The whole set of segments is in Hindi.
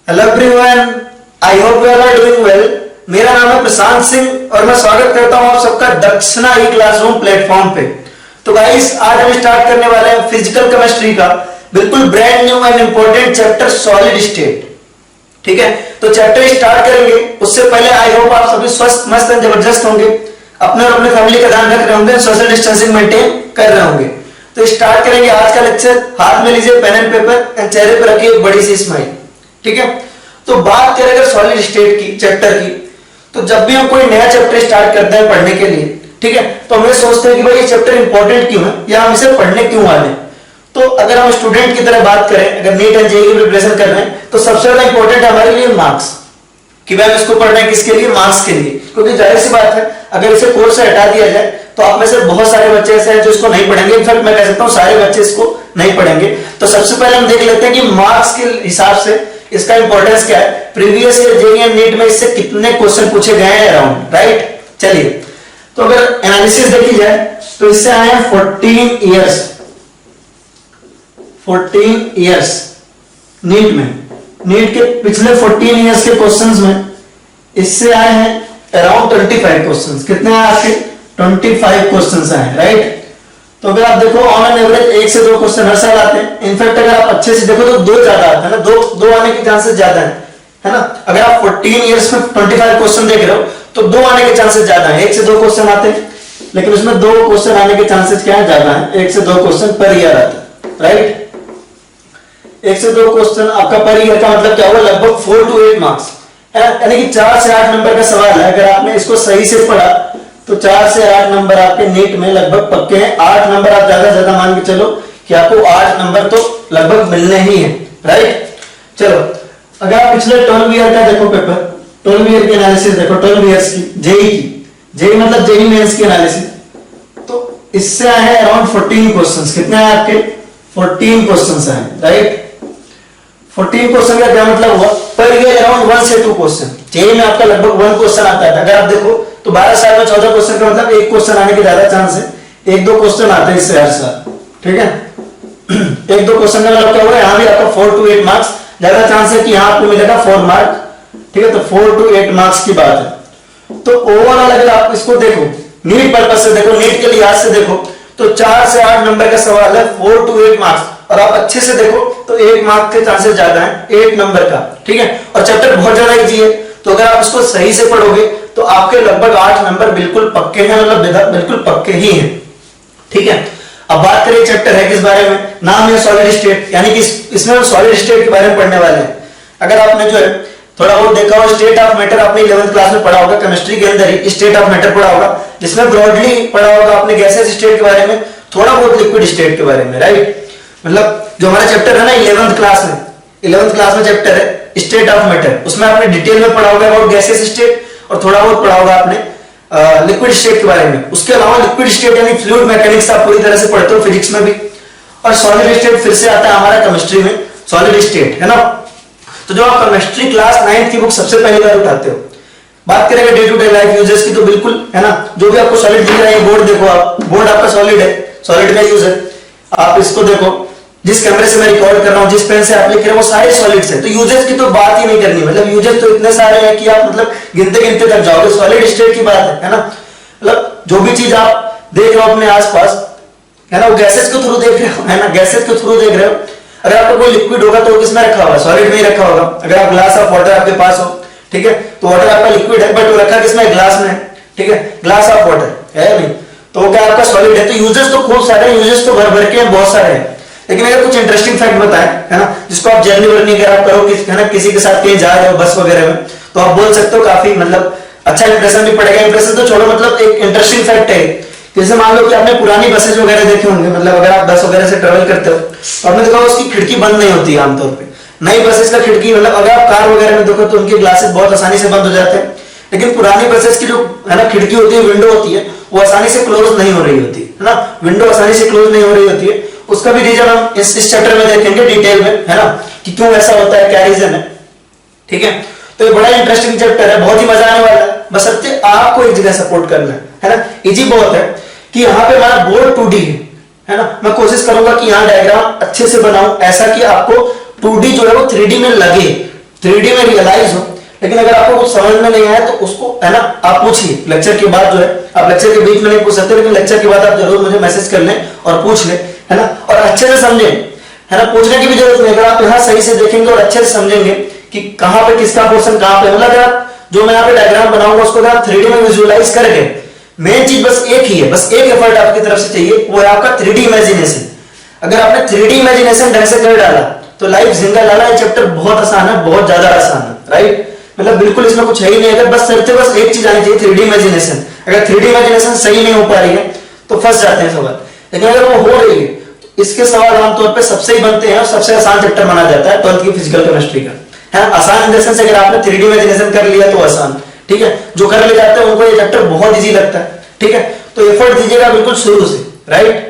Hello everyone, I hope you are doing well. मेरा नाम है प्रशांत सिंह और मैं स्वागत करता हूं आप सबका दक्षिणा ई क्लासरूम प्लेटफॉर्म पे। तो गाइस, आज हम स्टार्ट करने वाले हैं फिजिकल केमिस्ट्री का बिल्कुल brand new and important chapter solid state. ठीक है, तो चैप्टर स्टार्ट करेंगे उससे पहले आई होप आप सभी स्वस्थ मस्त एंड जबरदस्त होंगे, अपने और अपने फैमिली का ध्यान रख रहे होंगे, सोशल डिस्टेंसिंग मेंटेन कर रहे होंगे। तो स्टार्ट करेंगे आज का लेक्चर। हाथ में लीजिए पेन एंड पेपर एंड चेहरे पर रखिए एक बड़ी सी स्माइल। ठीक है, तो बात करें अगर सॉलिड स्टेट की चैप्टर की, तो जब भी हम कोई नया चैप्टर स्टार्ट करते हैं पढ़ने के लिए, ठीक है, तो हम ये सोचते हैं कि भाई ये चैप्टर इंपॉर्टेंट क्यों है या हम इसे पढ़ने क्यों वाले। तो अगर हम स्टूडेंट की तरह बात करें, अगर नीट एंड जेईई की प्रिपरेशन कर रहे हैं, तो सबसे ज्यादा इंपॉर्टेंट है हमारे लिए मार्क्स, कि भाई हम इसको पढ़ रहे हैं किसके लिए, मार्क्स के लिए। क्योंकि जाहिर सी बात है, अगर इसे कोर्स से हटा दिया जाए तो आप में से बहुत सारे बच्चे ऐसे हैं जो इसको नहीं पढ़ेंगे। इनफैक्ट मैं कह सकता हूं सारे बच्चे इसको नहीं पढ़ेंगे। तो सबसे पहले हम देख लेते हैं कि मार्क्स के हिसाब से इसका इंपॉर्टेंस क्या है। Previous year JEE and NEET में इससे कितने क्वेश्चन पूछे गए हैं अराउंड, राइट। चलिए, तो अगर एनालिसिस देखी जाए तो इससे आए हैं 14 इयर्स नीट में। नीट के पिछले 14 इयर्स के क्वेश्चंस में इससे आए हैं अराउंड 25 क्वेश्चंस। कितने आए आपके? 25 क्वेश्चंस आए, राइट। तो अगर आप देखो ऑन एन एवरेज 1 से 2 क्वेश्चन हर साल आते हैं। इनफैक्ट अगर आप अच्छे से देखो तो 2 ज्यादा आते हैं ना, दो आने के चांसेस ज्यादा है ना। अगर आप 14 इयर्स में 25 क्वेश्चन देख रहे हो तो 2 आने के चांसेस ज्यादा है। 1 से 2 क्वेश्चन आते हैं, लेकिन उसमें 2 क्वेश्चन आने के चांसेस क्या है, ज्यादा है। 1 से 2 क्वेश्चन पर ईयर आते हैं, राइट। 1 से 2 क्वेश्चन आपका पर ईयर का मतलब क्या होगा, लगभग 4 to 8 मार्क्स, यानी कि 4 से 8 नंबर का सवाल है। अगर आपने इसको सही से पढ़ा तो 4 से 8 नंबर आपके नीट में लगभग पक्के हैं। 8 नंबर आप ज्यादा मान के चलो कि आपको 8 नंबर तो लगभग मिलने ही है, राइट। चलो, अगर आप पिछले 12 ईयर का देखो पेपर, 12 ईयर की एनालिसिस देखो, 12 ईयर्स की जेईई की, जेईई मतलब जेईई मेंस की एनालिसिस, तो इससे आए हैं अराउंड 14 क्वेश्चंस। कितने आए आपके? 14 क्वेश्चंस आए, राइट। 14 क्वेश्चन का क्या मतलब हुआ, पर ईयर अराउंड 1 से 2 क्वेश्चन। जेईई में आपका लगभग 1 क्वेश्चन आता है। अगर आप देखो तो 12 साल में 14 क्वेश्चन का मतलब 1 क्वेश्चन आने के ज्यादा चांस है। 1-2 क्वेश्चन आते हैं इससे हर साल, ठीक है। 1-2 क्वेश्चन का मतलब क्या होगा, यहाँ भी आपका 4 to 8 मार्क्स, ज्यादा चांस है कि यहाँ आपको मिलेगा 4 मार्क, ठीक है। तो 4 to 8 मार्क्स की बात है। तो ओवरऑल अगर आप इसको देखो, नीट पर्पस से देखो, नीट के लिहाज से देखो, तो 4 से 8 नंबर का सवाल है, 4 to 8 मार्क्स। और आप अच्छे से देखो तो 1 मार्क के चांसेस ज्यादा है 8 नंबर का, ठीक है। और चैप्टर बहुत ज्यादा इजी है, तो अगर आप इसको सही से पढ़ोगे तो आपके लगभग 8 नंबर बिल्कुल पक्के हैं, मतलब बिल्कुल पक्के ही हैं, ठीक है। अब बात करें चैप्टर है किस बारे में, नाम है सॉलिड स्टेट, यानी कि इसमें हम सॉलिड स्टेट के बारे में पढ़ने वाले हैं। अगर आपने जो है थोड़ा बहुत देखा हो, स्टेट ऑफ मैटर आपने 11th क्लास में पढ़ा होगा, केमिस्ट्री के अंदर ही स्टेट ऑफ मैटर पढ़ा होगा, जिसमें ब्रॉडली पढ़ा होगा आपने गैसेस स्टेट के बारे में, थोड़ा बहुत लिक्विड स्टेट के बारे में, राइट। मतलब जो हमारा चैप्टर है ना 11th क्लास में चैप्टर है स्टेट ऑफ मैटर, उसमें आपने डिटेल में पढ़ा होगा अबाउट गैसेस स्टेट, और थोड़ा बहुत पढ़ा होगा आपने लिक्विड स्टेट के बारे में। उसके अलावा लिक्विड स्टेट यानी फ्लूइड मैकेनिक्स आप पूरी तरह से पढ़ते हो फिजिक्स में भी। और सॉलिड स्टेट फिर से आता है हमारा केमिस्ट्री में, सॉलिड स्टेट, है ना। तो जो आप केमिस्ट्री क्लास 9th की बुक सबसे पहली बार उठाते हो, बात करेंगे day to day life usages की, तो बिल्कुल है ना, जो भी आपको सॉलिड दिख रहा है, बोर्ड देखो आप, बोर्ड आपका सॉलिड है, सॉलिड का यूज है। आप इसको देखो, जिस कैमरे से मैं रिकॉर्ड कर रहा हूं, जिस पेन से आप लिख रहे हो, वो सारे सॉलिड्स हैं। तो यूजेस की तो बात ही नहीं करनी, मतलब यूजेस तो इतने सारे हैं कि आप मतलब गिनते गिनते थक जाओगे। सॉलिड स्टेट की बात है ना, मतलब जो भी चीज आप देख रहे हो अपने आसपास, है ना, वो गैसेस के थ्रू देख रहे हो, है ना, गैसेस के थ्रू देख रहे हो। अगर आपको कोई लिक्विड होगा तो किसमें रखा होगा, सॉलिड में ही रखा होगा। अगर आप ग्लास ऑफ वाटर आपके पास हो, ठीक है, तो वाटर आपका लिक्विड है, बट वो रखा किसमें, ग्लास में, ठीक है, ग्लास ऑफ वाटर है नहीं, तो क्या आपका सॉलिड है। तो यूजेस तो खूब सारे, यूजेस तो भर भर के बहुत सारे हैं। लेकिन अगर कुछ इंटरेस्टिंग फैक्ट बताएं, है ना, जिसको आप जर्नी वर्नी अगर आप करो, है ना, किसी के साथ कहीं जा रहे हो बस वगैरह में, तो आप बोल सकते हो काफी मतलब अच्छा इंप्रेशन भी पड़ेगा। इंप्रेशन तो छोड़ो, मतलब एक इंटरेस्टिंग फैक्ट है। जैसे मान लो कि आपने पुरानी बसेस वगैरह देखे होंगे, मतलब अगर आप बस वगैरह से ट्रेवल करते हो तो आपने देखा उसकी खिड़की बंद नहीं होती है आमतौर पे। नई बसेस का खिड़की, मतलब अगर आप कार वगैरह में देखो तो उनके ग्लासेस बहुत आसानी से बंद हो जाते हैं, लेकिन पुरानी बसेस की जो है ना खिड़की होती है, विंडो होती है, वो आसानी से क्लोज नहीं हो रही होती है ना, विंडो आसानी से क्लोज नहीं हो रही होती है। उसका भी रीजन हम इस चैप्टर में देखेंगे डिटेल में, है ना, कि क्यों ऐसा होता है, क्या रीजन है, ठीक है। तो ये बड़ा इंटरेस्टिंग चैप्टर है, बहुत ही मजा आने वाला है। बशर्ते आपको एक जगह सपोर्ट करना है ना। इजी बहुत है कि यहाँ पे हमारा बोर्ड 2D है ना। मैं कोशिश करूंगा कि यहाँ डायग्राम अच्छे से बनाऊं, ऐसा कि आपको 2D जो है वो 3D में लगे, 3D में रियलाइज हो। लेकिन अगर आपको कुछ समझ में नहीं आया तो उसको है ना आप पूछिए लेक्चर के बाद, जो है आप लेक्चर के बीच में नहीं पूछ सकते, लेकिन लेक्चर के बाद आप जरूर मुझे मैसेज कर लें और पूछ लें, है ना, और अच्छे से समझें, है ना, पूछने की भी जरूरत नहीं। अगर आप यहाँ सही से देखेंगे और अच्छे से समझेंगे कि कहाँ पे किसका पोर्शन कहाँ पे, मतलब अगर जो मैं यहाँ पे डायग्राम बनाऊंगा उसको अगर आप 3D में विजुअलाइज करके, मेन चीज बस एक ही है, बस एक एफर्ट आपकी तरफ से चाहिए, वो है आपका 3D इमेजिनेशन। अगर आपने 3D इमेजिनेशन ढंग से कर डाला तो लाइफ जिंदा लाना ये चैप्टर बहुत आसान है, बहुत ज्यादा आसान है, राइट। मतलब बिल्कुल इसमें कुछ है ही नहीं। अगर बस सिर्फ बस एक चीज आनी चाहिए 3D इमेजिनेशन। अगर 3D इमेजिनेशन सही नहीं हो पा रही है तो फंस जाते हैं सवाल, लेकिन अगर वो हो रही है तो इसके सवाल आमतौर पर सबसे ही बनते हैं और सबसे आसान चैप्टर माना जाता है 12th की फिजिकल केमिस्ट्री का, है आसान इन द सेंस अगर आपने 3D इमेजिनेशन कर लिया तो आसान, ठीक है। जो कर ले जाते हैं उनको ये चैप्टर बहुत इजी लगता है, ठीक है। तो एफर्ट दीजिएगा बिल्कुल शुरू से, राइट।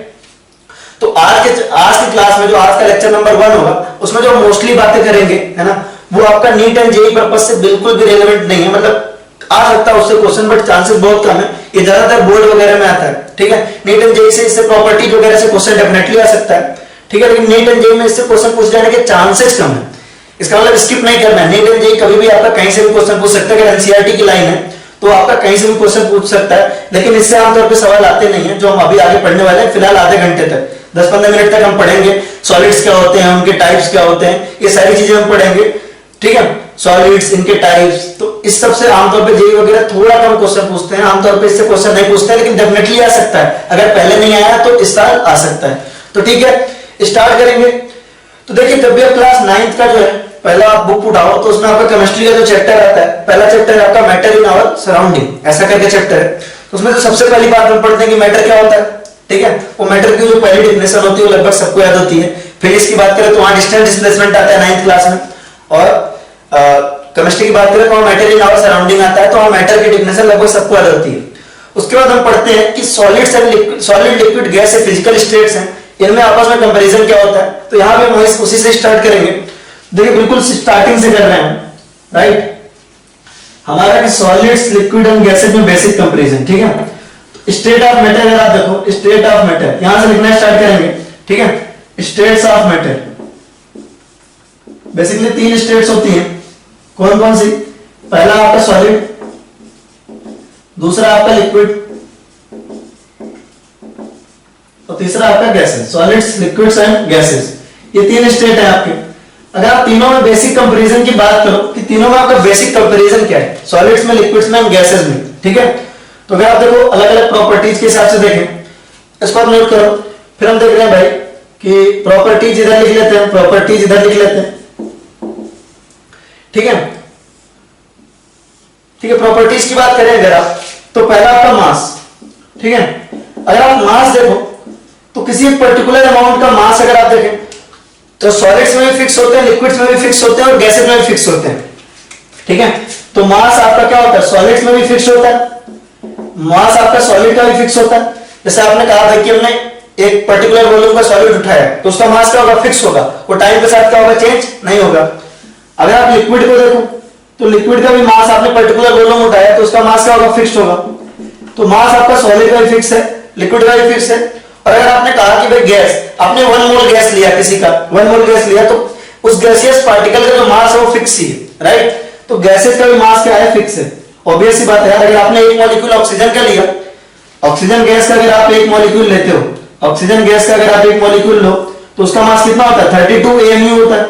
तो आज की क्लास में जो आज का लेक्चर नंबर 1 होगा उसमें जो मोस्टली बातें करेंगे, है ना, वो आपका नीट एंड जेईई पर्पस से बिल्कुल भी रेलेवेंट नहीं है। मतलब आ सकता है उससे क्वेश्चन, बट चांसेस बहुत कम है। ये ज्यादातर बोर्ड वगैरह में आता है, ठीक है। नीट एंड जेईई से इससे प्रॉपर्टी वगैरह से क्वेश्चन डेफिनेटली आ सकता है, ठीक है, लेकिन नीट एंड जेईई में इससे क्वेश्चन पूछ जाने के चांसेस कम है। इसका मतलब स्किप नहीं करना है। नीट एंड जेईई कभी भी आपका कहीं से भी क्वेश्चन पूछ सकता है। अगर एनसीईआरटी की लाइन है तो आपका कहीं से भी क्वेश्चन पूछ सकता है, लेकिन इससे आमतौर पर सवाल आते नहीं है जो हम अभी आगे पढ़ने वाले हैं। फिलहाल आधे घंटे तक 10-15 मिनट तक हम पढ़ेंगे सॉलिड्स क्या होते हैं, उनके टाइप्स क्या होते हैं, ये सारी चीजें हम पढ़ेंगे, ठीक है। सॉलिड्स, इनके टाइप्स, तो इस सब से आमतौर पे जेईई वगैरह थोड़ा कम क्वेश्चन पूछते हैं, आमतौर पे इससे क्वेश्चन नहीं पूछते हैं, लेकिन डेफिनेटली आ सकता है। अगर पहले नहीं आया तो इस साल आ सकता है। तो ठीक है, स्टार्ट करेंगे। तो देखिए जब भी आप क्लास 9th का जो है पहला आप बुक उठाओ तो उसमें आपका केमिस्ट्री का जो चैप्टर आता है, पहला चैप्टर है आपका मैटर इन आवर सराउंडिंग, ऐसा करके चैप्टर है। तो उसमें तो सबसे पहली बात हम पढ़ते हैं कि मैटर क्या होता है, ठीक है। वो मैटर की जो पहली डेफिनेशन होती है वो लगभग सबको याद होती है। फिजिक्स की बात करें तो वहां डिस्टेंस डिस्प्लेसमेंट आता है 9th क्लास में, और केमिस्ट्री की बात करें तो मैटर इन आवर सराउंडिंग आता है। तो वहां मैटर की डेफिनेशन लगभग सबको याद होती है। उसके बाद हम पढ़ते हैं कि solids and liquid, solid, liquid, gas है, फिजिकल स्टेट्स हैं, इनमें आपस में कंपैरिजन क्या होता है। तो यहां पे हम उसी से स्टार्ट करेंगे। देखिए बिल्कुल स्टार्टिंग से कर रहे हैं, राइट। हमारा कि सॉलिड्स, लिक्विड एंड गैसेस में बेसिक कंपैरिजन, ठीक है। स्टेट ऑफ मैटर अगर आप देखो, स्टेट ऑफ मैटर यहां से लिखना स्टार्ट करेंगे, ठीक है। States of matter, basically 3 states होती हैं। कौन कौन सी? पहला आपका सॉलिड, दूसरा आपका लिक्विड और तीसरा आपका gases. Solids, liquids and gases, ये 3 स्टेट है आपके। अगर आप तीनों में बेसिक कंपैरिजन की बात करो कि तीनों में आपका बेसिक कंपैरिजन क्या है, सॉलिड्स में, लिक्विड्स में, गैसेस में, ठीक है। तो अगर आप देखो अलग अलग प्रॉपर्टीज के हिसाब से देखें, इसको आप नोट करो। फिर हम देख रहे हैं भाई कि प्रॉपर्टीज इधर लिख लेते हैं, प्रॉपर्टीज इधर लिख लेते हैं, ठीक है, ठीक है। प्रॉपर्टीज की बात करें अगर आप, तो पहला आपका मास, ठीक है। अगर आप मास देखो तो किसी पर्टिकुलर अमाउंट का मास अगर आप देखें तो सॉलिड्स में भी फिक्स होते हैं, लिक्विड्स में भी फिक्स होते हैं और गैसेस में भी फिक्स होते हैं, ठीक है। तो मास आपका क्या होता है, सॉलिड्स में भी फिक्स होता है, मास आपका सॉलिड का भी फिक्स होता है। जैसे आपने कहा था कि हमने एक पर्टिकुलर वॉल्यूम का सॉलिड उठाया तो उसका मास क्या होगा, फिक्स होगा, वो टाइम के साथ क्या होगा, चेंज नहीं होगा। अगर आप लिक्विड को देखो तो लिक्विड का भी मास आपने पर्टिकुलर वॉल्यूम उठाया तो उसका मास क्या होगा, फिक्स होगा। तो मास आपका सॉलिड का भी फिक्स है, लिक्विड का भी फिक्स है। और अगर आपने कहा कि भाई गैस, आपने 1 मोल गैस लिया, किसी का 1 मोल गैस लिया, तो उस गैसियस पार्टिकल का जो मास है वो फिक्स ही है, राइट। तो गैसेस का भी मास क्या है, फिक्स है। ऑब्वियस सी बात है यार, अगर आपने एक मॉलिक्यूल ऑक्सीजन का लिया, ऑक्सीजन गैस का अगर आप एक मॉलिक्यूल लेते हो, ऑक्सीजन गैस का अगर आप एक मॉलिक्यूल लो तो उसका मास कितना होता है, 32 AMU होता है।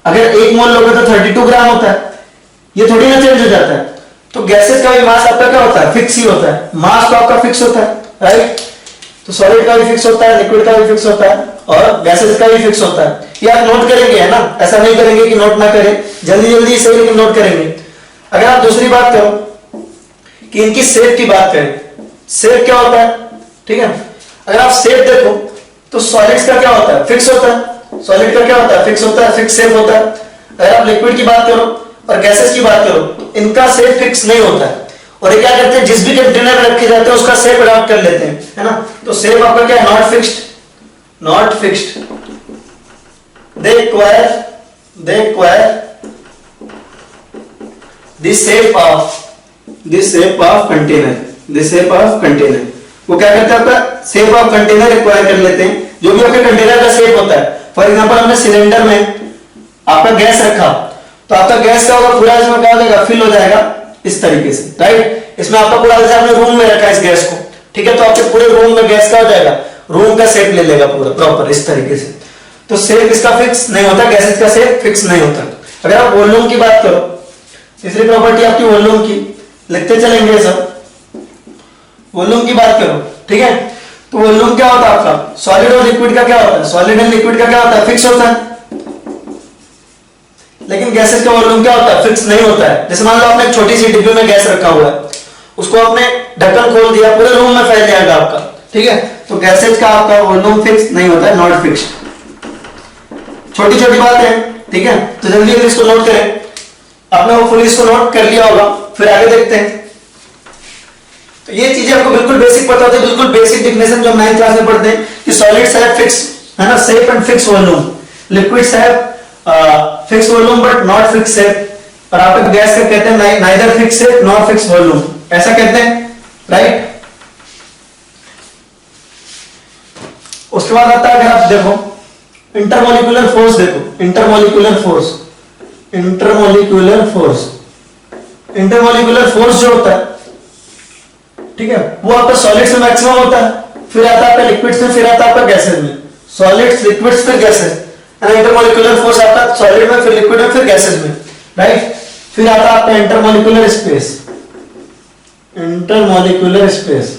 अगर 1 मोल लोगे तो 32 ग्राम होता है। ये थोड़ी ना चेंज हो जाता है। तो गैसेस का भी मास आपका क्या होता है, फिक्स ही होता है। मास तो आपका फिक्स होता है, राइट। तो सॉलिड का भी फिक्स होता है, लिक्विड का भी फिक्स होता है और गैसेस का भी फिक्स होता है। ये आप नोट करेंगे, है ना, ऐसा नहीं करेंगे कि नोट ना करें, जल्दी जल्दी सही, लेकिन नोट करेंगे। अगर आप दूसरी बात करो कि इनकी शेप की बात करें, शेप क्या होता है, ठीक है। अगर आप शेप देखो तो सॉलिड्स का क्या होता है, फिक्स होता है। सॉलिड का क्या होता है, फिक्स होता है, फिक्स शेप होता है। अगर आप लिक्विड की बात करो और गैसेस की बात करो तो इनका शेप फिक्स नहीं होता है। और ये क्या करते हैं, जिस भी कंटेनर में रखे जाते हैं उसका शेप अडॉप्ट कर लेते हैं, है ना। तो शेप आपका क्या है, not fixed, not fixed. They acquire this shape of container, this shape of container. वो क्या करते हैं, आपका शेप ऑफ कंटेनर एक्वायर कर लेते हैं, जो भी आपके कंटेनर का शेप होता है। फॉर एग्जांपल हमने सिलेंडर में आपका गैस रखा तो आपका गैस क्या होगा, पूरा इसमें क्या हो जाएगा, फिल हो जाएगा इस तरीके से, राइट। इसमें आपका पूरा, जैसे आपने रूम में रखा है इस गैस को, ठीक है, तो आपके पूरे रूम में गैस क्या हो जाएगा, रूम का शेप ले लेगा पूरा प्रॉपर इस तरीके से। तो शेप इसका फिक्स नहीं होता, गैसेज का शेप फिक्स नहीं होता। अगर आप वॉल्यूम की बात करो, तीसरी प्रॉपर्टी आपकी वॉल्यूम की, लिखते चलेंगे सब। वॉल्यूम की बात करो, ठीक है, तो वॉल्यूम क्या होता है आपका, सॉलिड और लिक्विड का क्या होता है, सॉलिड एंड लिक्विड का क्या होता है, फिक्स होता है। लेकिन गैसेज का वॉल्यूम क्या होता है, फिक्स नहीं होता है। जैसे मान लो आपने एक छोटी सी डिब्बी में गैस रखा हुआ है, उसको आपने ढक्कन खोल दिया, पूरे रूम में फैल जाएगा आपका, ठीक है। तो गैसेज का आपका वॉल्यूम फिक्स नहीं होता है, नॉट फिक्स्ड। छोटी छोटी बात है, ठीक है, तो जल्दी जल्दी इसको नोट करें। आपने वो फुल इसको नोट कर लिया होगा, फिर आगे देखते हैं। तो ये चीजें आपको बिल्कुल बेसिक पता होती है, बिल्कुल बेसिक डेफिनेशन जो हम 9th क्लास में पढ़ते हैं कि सॉलिड्स हैव फिक्स, है ना, shape and fix volume, liquids have fix volume but not fix shape, और आप गैस का कहते हैं neither fix shape not fix volume, ऐसा कहते हैं, राइट। उसके बाद आता है, अगर आप देखो इंटरमोलिकुलर फोर्स, देखो intermolecular force, intermolecular force, intermolecular force जो होता है, ठीक है, वो आपका सॉलिड्स में मैक्सिमम होता है, फिर आता है आपका लिक्विड्स में, फिर आता है आपका गैसेज में, सॉलिड्स लिक्विड्स फिर गैसेज, इंटरमोलिकुलर फोर्स आपका सॉलिड में, फिर लिक्विड में, फिर गैसेज में, राइट। फिर आता है आपका intermolecular space, intermolecular space,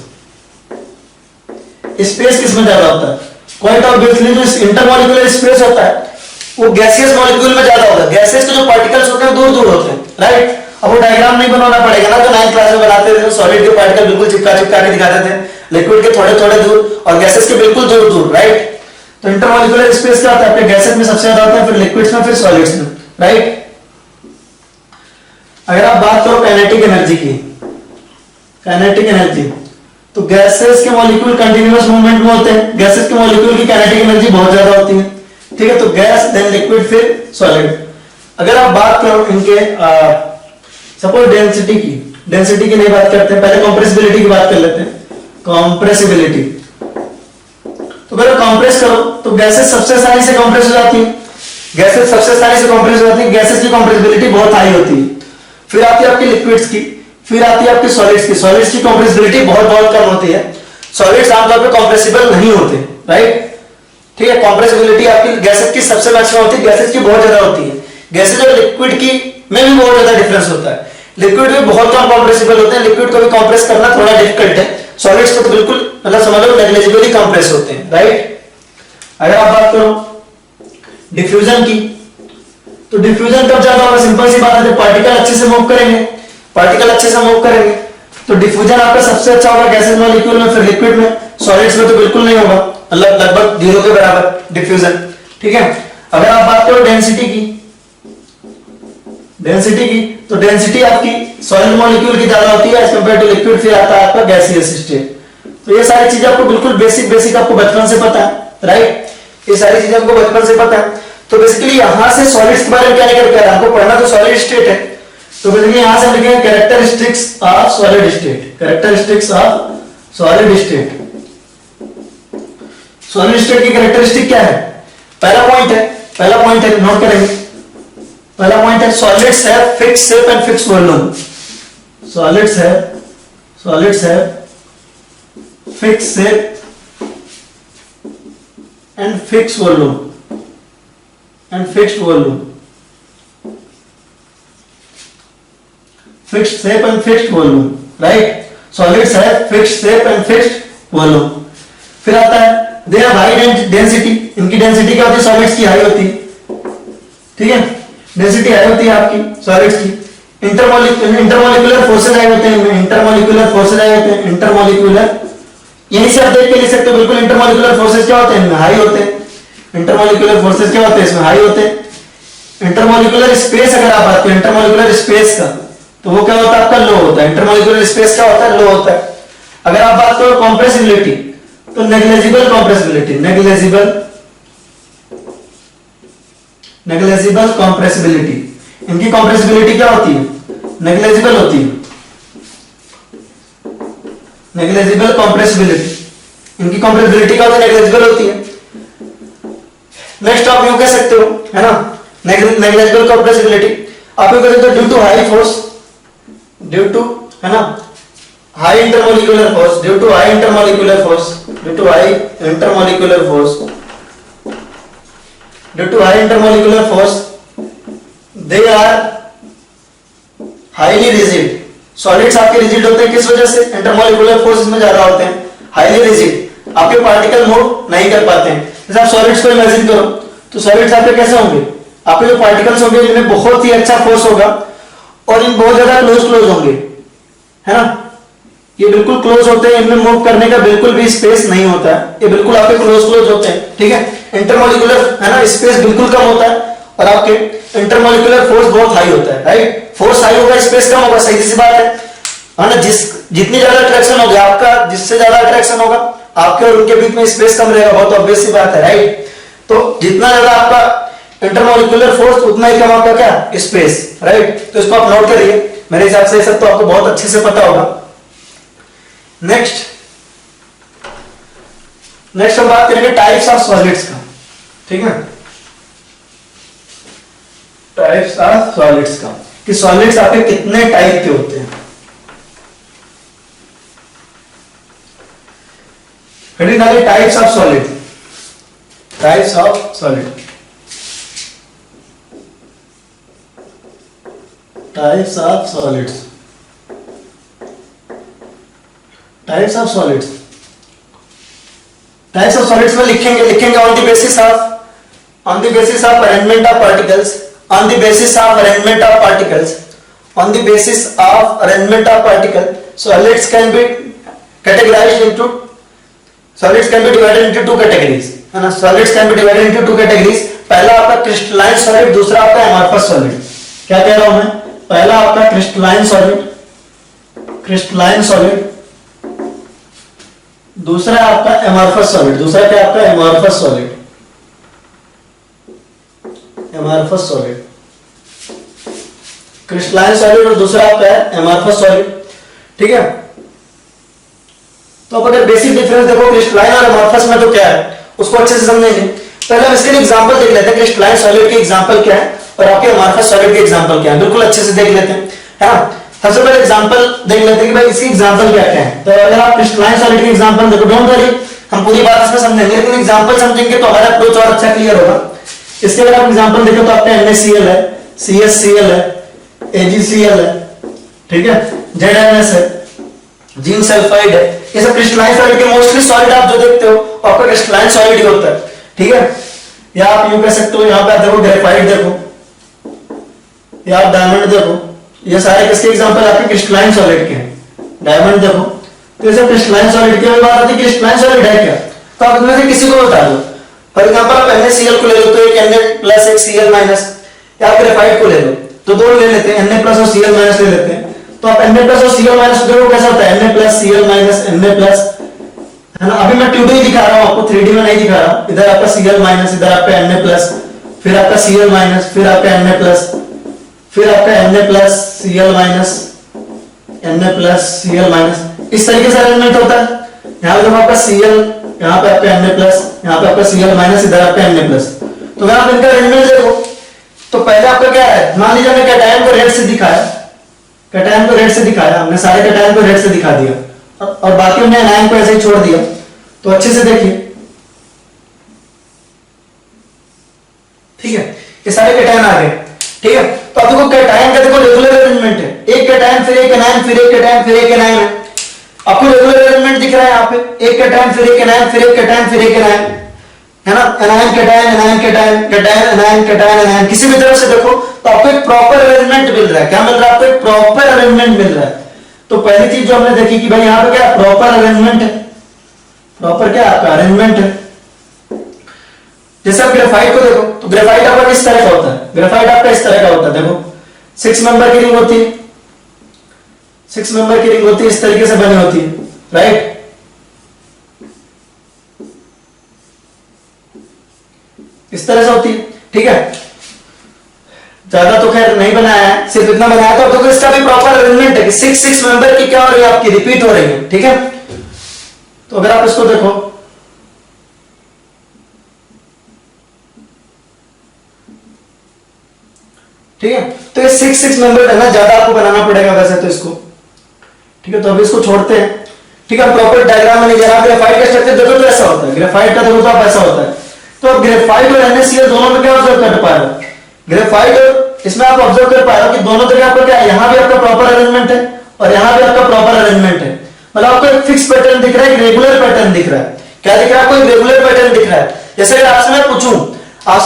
space किसमें ज्यादा होता है, क्वाइट ऑब्वियसली जो इंटरमोलिकुलर स्पेस होता है वो गैसियस मॉलिक्यूल में ज्यादा होता है, गैसेज के जो पार्टिकल्स होते हैं दूर दूर होते हैं, राइट। अब वो डायग्राम नहीं बनाना पड़ेगा ना, जो 9th क्लास में बनाते थे, सॉलिड के पार्टिकल बिल्कुल चिपका चिपका के दिखाते थे, लिक्विड के थोड़े थोड़े दूर और गैसेज के बिल्कुल दूर दूर, राइट। तो इंटरमोलिकुलर स्पेस क्या होता है, आपके गैसेज में सबसे ज्यादा होता है, फिर लिक्विड्स में, फिर सॉलिड्स में, राइट। अगर आप बात करो काइनेटिक एनर्जी की, काइनेटिक एनर्जी, तो गैसेज के मॉलिक्यूल कंटीन्यूअस मूवमेंट में होते हैं, गैसेज के मॉलिक्यूल की काइनेटिक एनर्जी बहुत ज्यादा होती है, ठीक है। तो गैस देन लिक्विड फिर सॉलिड। अगर आप बात करो इनके सपोज डेंसिटी की, डेंसिटी की नहीं बात करते हैं, पहले कंप्रेसिबिलिटी की बात कर लेते हैं। कंप्रेसिबिलिटी, तो पहले कंप्रेस करो तो गैसेस सबसे आसानी से कंप्रेस हो जाती है, गैसेस सबसे आसानी से कंप्रेस हो जाती है, गैसेस की कंप्रेसिबिलिटी बहुत हाई होती है। फिर आती है आपकी लिक्विड्स की, फिर आती है आपकी सॉलिड्स की, सॉलिड्स की कंप्रेसिबिलिटी बहुत बहुत कम होती है, सॉलिड्स आमतौर पे कंप्रेसिबल नहीं होते, राइट, ठीक है। कंप्रेसिबिलिटी आपकी गैसेस की सबसे मैक्सिमम होती है, गैसेस की बहुत ज्यादा होती है, गैसेस और लिक्विड की में भी बहुत ज्यादा डिफरेंस होता है, लिक्विड भी बहुत कम कंप्रेसिबल होते हैं, लिक्विड को भी कंप्रेस करना थोड़ा डिफिकल्ट है, सॉलिड्स को तो बिल्कुल मतलब समझ लो नेग्लिजिबली कंप्रेस होते हैं, राइट। अगर आप बात करो डिफ्यूजन की, तो डिफ्यूजन कब ज्यादा होगा, सिंपल सी बात है, जब पार्टिकल अच्छे से मूव करेंगे, पार्टिकल अच्छे से मूव करेंगे तो डिफ्यूजन आपका सबसे अच्छा होगा गैसेज मॉलिक्यूल में, फिर लिक्विड में, सॉलिड्स में तो बिल्कुल नहीं होगा, मतलब लगभग 0 के बराबर डिफ्यूजन, ठीक है। अगर आप बात करो डेंसिटी की, डेंसिटी की, तो डेंसिटी आपकी सॉलिड मॉलिक्यूल की ज्यादा होती है एज कंपेयर टू लिक्विड, फिर आता है आपका गैसियस स्टेट। तो ये सारी चीजें आपको बिल्कुल बेसिक बेसिक आपको बचपन से पता है, राइट, ये सारी चीजें आपको बचपन से पता है। तो बेसिकली यहां से सॉलिड्स के बारे में क्या निकल के आ रहा है, आपको पढ़ना तो सॉलिड स्टेट है, तो बेसिकली यहां से हम लिखेंगे characteristics of solid state, characteristics of solid state. Solid state की कैरेक्टरिस्टिक क्या है, पहला पॉइंट है नोट करेंगे, पहला पॉइंट है solids have fix shape and fix volume, solids have fix shape and fix volume and fixed volume, fixed shape and fixed volume, right. Solids have fixed shape and fixed volume. फिर आता है दे हैव हाई डेंसिटी, इनकी डेंसिटी क्या होती है, सॉलिड्स की हाई होती है, ठीक है, डेंसिटी हाई होती है आपकी सॉलिड्स की। इंटरमोलिकुलर फोर्सेज हाई होते हैं, इंटरमोलिकुलर फोर्सेज हाई होते हैं, इंटरमोलिकुलर यहीं से आप देख के लिख सकते हो बिल्कुल, इंटरमोलिकुलर फोर्सेज क्या होते हैं, इनमें हाई होते हैं, इंटरमोलिकुलर फोर्सेज क्या होते हैं, इसमें हाई होते हैं। इंटरमोलिकुलर स्पेस अगर आप बात करें इंटरमोलिकुलर स्पेस का, तो वो क्या होता है आपका लो होता है, इंटरमोलिकुलर स्पेस क्या होता है, लो होता है। अगर आप बात करो कंप्रेसिबिलिटी, तो नेग्लिजिबल कंप्रेसिबिलिटी, नेग्लिजिबल कंप्रेसिबिलिटी, इनकी कंप्रेसिबिलिटी क्या होती है, नेग्लिजिबल होती है, नेग्लिजिबल कंप्रेसिबिलिटी, इनकी कंप्रेसिबिलिटी क्या होती है, नेग्लिजिबल होती है। नेक्स्ट आप यूं कह सकते हो, है ना, नेग्लिजिबल कंप्रेसिबिलिटी। आप ये करेंगे due to high force, due to, है ना, high intermolecular force, due to high intermolecular force, due to high intermolecular force, due to high intermolecular force they are highly rigid. Solids आपके रिजिड होते हैं किस वजह से? इंटरमोलिकुलर फोर्स इसमें ज्यादा होते हैं, हाईली रिजिड, आपके पार्टिकल मूव नहीं कर पाते हैं। जैसे आप सॉलिड्स को इमेजिन करो तो सॉलिड्स आपके कैसे होंगे? आपके जो पार्टिकल्स होंगे इनमें बहुत ही अच्छा फोर्स होगा और इन बहुत ज्यादा क्लोज होंगे, है ना, ये बिल्कुल क्लोज होते हैं, इनमें मूव करने का बिल्कुल भी स्पेस नहीं होता है, ये बिल्कुल आपके क्लोज होते हैं, ठीक है। इंटरमोलिकुलर, है ना, स्पेस बिल्कुल कम होता है और आपके इंटरमोलिकुलर फोर्स बहुत हाई होता है, राइट। फोर्स हाई होगा, स्पेस कम होगा, सही सी बात है ना। जितनी ज्यादा अट्रैक्शन होगी आपका, जिससे ज्यादा अट्रैक्शन होगा आपके और उनके बीच में स्पेस कम रहेगा, बहुत ऑब्वियस सी बात है, राइट। तो जितना ज्यादा आपका इंटरमोलिकुलर फोर्स उतना ही कम आपका क्या? Space, right. तो इसको आप नोट करिए, मेरे हिसाब से सब तो आपको बहुत अच्छे से पता होगा। नेक्स्ट हम बात करेंगे टाइप्स ऑफ सॉलिड्स का, ठीक है, टाइप्स ऑफ सॉलिड्स का, कि सॉलिड्स आपके कितने टाइप के होते हैं। Types of solid, types of solid, types of solids, types of solids, types of solids में लिखेंगे on the basis of arrangement of particles, on the basis of arrangement of particles, on the basis of arrangement of particle, solids can be categorized into, solids can be divided into two categories, है ना। solids can be divided into two categories। पहला आपका क्रिस्टलाइन सॉलिड, दूसरा आपका एमॉर्फस सॉलिड। क्या कह रहा हूं मैं? पहला आपका क्रिस्टलाइन सॉलिड, क्रिस्टलाइन सॉलिड, दूसरा आपका एमॉर्फस सॉलिड, दूसरा क्या आपका? Amorphous solid, amorphous solid, crystalline solid और दूसरा आपका है एमॉर्फस सॉलिड, ठीक है। तो अब अगर बेसिक डिफरेंस देखो क्रिस्टलाइन और एमॉर्फस में तो क्या है उसको अच्छे से समझेंगे। पहले हम इसके लिए एग्जांपल देख लेते हैं, क्रिस्टलाइन सॉलिड के एग्जांपल क्या है और आपके एमॉर्फस सॉलिड के एग्जांपल क्या है, बिल्कुल अच्छे से देख लेते हैं, है ना। सबसे पहले एग्जांपल देख लेते हैं कि भाई इसके एग्जांपल क्या क्या है। तो अगर आप क्रिस्टलाइन सॉलिड के एग्जांपल देखो, डोंट वरी हम पूरी बात इसमें समझेंगे, लेकिन एग्जांपल समझेंगे तो हमारा अप्रोच और अच्छा क्लियर होगा। इसके अगर आप एग्जांपल देखें तो आपका NaCl है, CSCl है, AgCl है, ठीक है, ZnS है, जिंक सल्फाइड है, ये सब क्रिस्टलाइन सॉलिड के मोस्टली सॉलिड आप जो देखते हो आपका क्रिस्टलाइन सॉलिड ही होता है, ठीक है। या आप यूं कह सकते हो, यहां पे आप देखो ग्रेफाइट देखो, या आप डायमंड देखो, ये सारे किसके एग्जांपल आपके क्रिस्टलाइन सॉलिड के हैं। डायमंड देखो, तो ये सब क्रिस्टलाइन सॉलिड की बात आती है, क्रिस्टलाइन सॉलिड है क्या, तो आप इनमें से किसी को बता दो। फॉर एग्जांपल आप NaCl को ले लो तो एक Na+ एक Cl-, या आप ग्रेफाइट को ले लो तो दो ले लेते हैं, Na+ और Cl- ले लेते हैं। तो आप Na+ और Cl- देखो कैसा होता है, Na+, Cl-, Na+, है ना। अभी मैं 2D दिखा रहा हूं आपको, 3D में नहीं दिखा रहा हूं। इधर आपका Cl-, इधर आपका Na+, फिर आपका Cl-, फिर आपका Na+, फिर आपका Na+, Cl-, Na+, Cl-, इस तरीके से अरेंजमेंट होता है। यहां पे आपका Cl, यहाँ पे आपका Na+, यहाँ पे आपका Cl-, इधर आपका Na+। तो अगर आप इनका अरेंजमेंट देखो तो पहले आपका क्या है, मान लीजिए हमने कैटायन को रेड से दिखाया, कैटायन को रेड से दिखाया, हमने सारे कैटायन को रेड से दिखा दिया और बाकी हमने एनायन को ऐसे ही छोड़ दिया। तो अच्छे से देखिए, ठीक है, ये सारे कैटायन आ गए, ठीक है। तो अब देखो कैटायन का देखो रेगुलर अरेंजमेंट है, एक कैटायन फिर एक एनायन फिर एक कैटायन फिर एक एनायन है। आपको रेगुलर अरेंजमेंट दिख रहा है यहाँ पे, एक कैटायन फिर एक एनायन फिर एक कैटायन फिर एक एनायन, है ना। Anion cation anion cation cation anion cation anion, किसी भी तरह से देखो तो आपको एक प्रॉपर अरेंजमेंट मिल रहा है। क्या मिल रहा है आपको? एक प्रॉपर अरेंजमेंट मिल रहा है। तो पहली चीज जो हमने देखी कि भाई यहाँ पे क्या प्रॉपर अरेंजमेंट है, प्रॉपर क्या आपका अरेंजमेंट है। जैसे आप ग्रेफाइट को देखो तो ग्रेफाइट आपका किस तरह का होता है, ग्रेफाइट आपका इस तरह का होता है, देखो 6 मेंबर की रिंग होती है, 6 मेंबर की रिंग होती है, इस तरीके से बनी होती है, राइट। इस तरह से होती है, ठीक है। ज्यादा तो खैर नहीं बनाया है, सिर्फ इतना बनाया था। तो इसका भी प्रॉपर अरेंजमेंट है कि 6 मेंबर की क्या हो रही है आपकी, रिपीट हो रही है, ठीक है। तो अगर आप इसको देखो ठीक है, तो ये 6 मेंबर है ना, ज्यादा आपको बनाना पड़ेगा वैसे तो इसको, ठीक है। तो अभी इसको छोड़ते हैं, ठीक है। प्रॉपर डायग्राम में नहीं जाना। ग्रेफाइट का स्ट्रक्चर देखो तो ऐसा होता है, ग्रेफाइट का देखो तो आप ऐसा होता है। तो अब ग्रेफाइट और NaCl दोनों में क्या ऑब्जर्व कर पा रहे हो, ग्रेफाइट और इसमें आप ऑब्जर्व कर पा रहे हो कि दोनों जगह आपका क्या है, यहाँ भी आपका प्रॉपर अरेंजमेंट है और यहाँ भी आपका प्रॉपर अरेंजमेंट है। मतलब आपको एक फिक्स पैटर्न दिख रहा है, एक रेगुलर पैटर्न दिख रहा है। क्या दिख रहा है, कोई रेगुलर पैटर्न दिख रहा है। जैसे अगर आपसे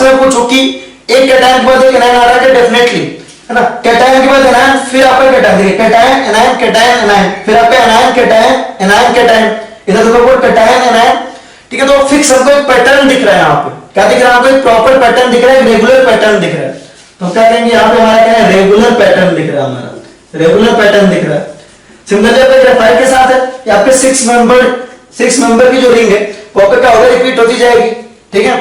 मैं पूछूं कि एक कैटायन के बाद एक एनायन आ रहा है, डेफिनेटली है ना, कैटायन के बाद एनायन, फिर आपका कैटायन, देखिए कैटायन एनायन कैटायन एनायन, फिर आपका एनायन कैटायन एनायन कैटायन, इधर देखो कैटायन एनायन, ठीक है। तो फिक्स हमको एक पैटर्न दिख रहा है। यहाँ पे क्या दिख रहा है, हमको एक प्रॉपर पैटर्न दिख रहा है, रेगुलर पैटर्न दिख रहा है। तो क्या कहेंगे, यहाँ पे हमारा क्या है, रेगुलर पैटर्न दिख रहा है, हमारा रेगुलर पैटर्न दिख रहा है। सिमिलरली आपके ग्रेफाइट के साथ है, ये आपके 6 मेंबर की जो रिंग है वो आपका क्या होगा, रिपीट होती जाएगी, ठीक है।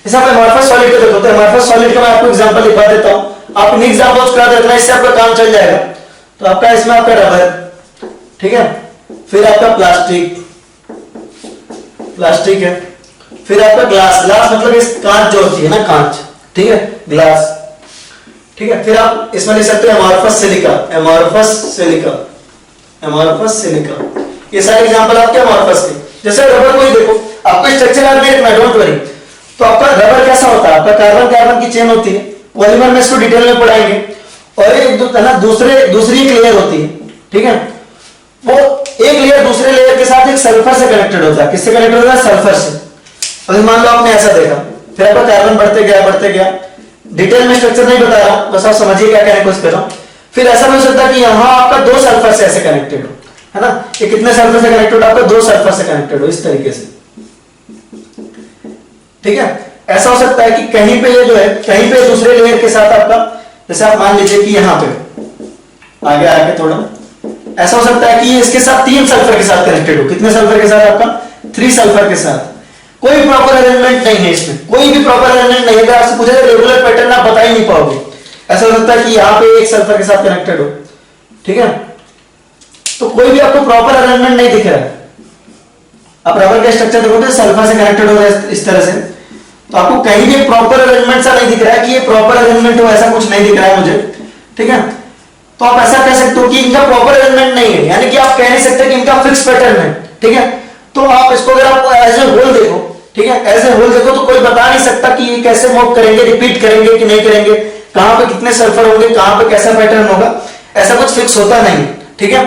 जैसे आप एमॉर्फस सॉलिड को देखो, तो एमॉर्फस सॉलिड का मैं आपको एग्जांपल दिखा देता हूं, आप इन एग्जांपल्स करा देना, इससे आपका काम चल जाएगा। तो आपका इसमें आपका रबर, ठीक है, फिर आपका प्लास्टिक है, फिर आपका ग्लास मतलब इस कांच जो होती है ना, कांच, ठीक है, ग्लास, ठीक है। फिर आप इसमें लिख सकते हो एमॉर्फस सिलिका। ये सारे एग्जांपल आपके एमॉर्फस के। जैसे रबर को ही देखो, आपको स्ट्रक्चर याद नहीं रखना, डोंट वरी। तो आपका रबर कैसा होता है, आपका कार्बन की चेन होती है, पॉलीमर में इसको डिटेल में पढ़ाएंगे। और एक ना दूसरी एक लेयर होती है, ठीक है, वो एक लेयर दूसरे लेयर के साथ एक सल्फर से कनेक्टेड होता है। किससे कनेक्टेड होता है, सल्फर से। अभी मान लो आपने ऐसा देखा, फिर आपका कार्बन बढ़ते गया, डिटेल में स्ट्रक्चर नहीं बता रहा, बस आप समझिए क्या कहने की कोशिश कर रहा हूं। फिर ऐसा भी हो सकता है कि यहाँ आपका 2 सल्फर से ऐसे कनेक्टेड हो, है ना, ये कितने सल्फर से कनेक्टेड हो, आपका 2 सल्फर से कनेक्टेड हो, इस तरीके से, ठीक है। ऐसा हो सकता है कि कहीं पे ये जो है, कहीं पे दूसरे लेयर के साथ आपका, जैसे आप मान लीजिए कि यहाँ पे आगे थोड़ा ऐसा हो सकता है कि इसके साथ 3 सल्फर के साथ कनेक्टेड हो। कितने सल्फर के साथ, आपका 3 सल्फर के साथ। कोई प्रॉपर अरेंजमेंट नहीं है इसमें, कोई भी प्रॉपर अरेंजमेंट नहीं है। अगर आपसे पूछे रेगुलर पैटर्न आप बता ही नहीं पाओगे। ऐसा हो सकता है कि यहाँ पे 1 सल्फर के साथ कनेक्टेड हो, ठीक है, तो कोई भी आपको प्रॉपर अरेंजमेंट नहीं दिख रहा है। आप रबर का स्ट्रक्चर देखोगे सल्फर से कनेक्टेड हो रहा है इस तरह से, तो आपको कहीं भी प्रॉपर अरेंजमेंट सा नहीं दिख रहा है कि ये प्रॉपर अरेंजमेंट हो, ऐसा कुछ नहीं दिख रहा है मुझे, ठीक है। तो आप ऐसा कह सकते हो कि इनका प्रॉपर अरेंजमेंट नहीं है, यानी कि आप कह नहीं सकते कि इनका फिक्स पैटर्न है, ठीक है। तो आप इसको अगर आप एज ए होल देखो, ठीक है, एज ए होल देखो, तो कोई बता नहीं सकता कि ये कैसे मूव करेंगे, रिपीट करेंगे कि नहीं करेंगे, कहां पे कितने सल्फर होंगे, कहां पे कैसा पैटर्न होगा, ऐसा कुछ फिक्स होता नहीं, ठीक है।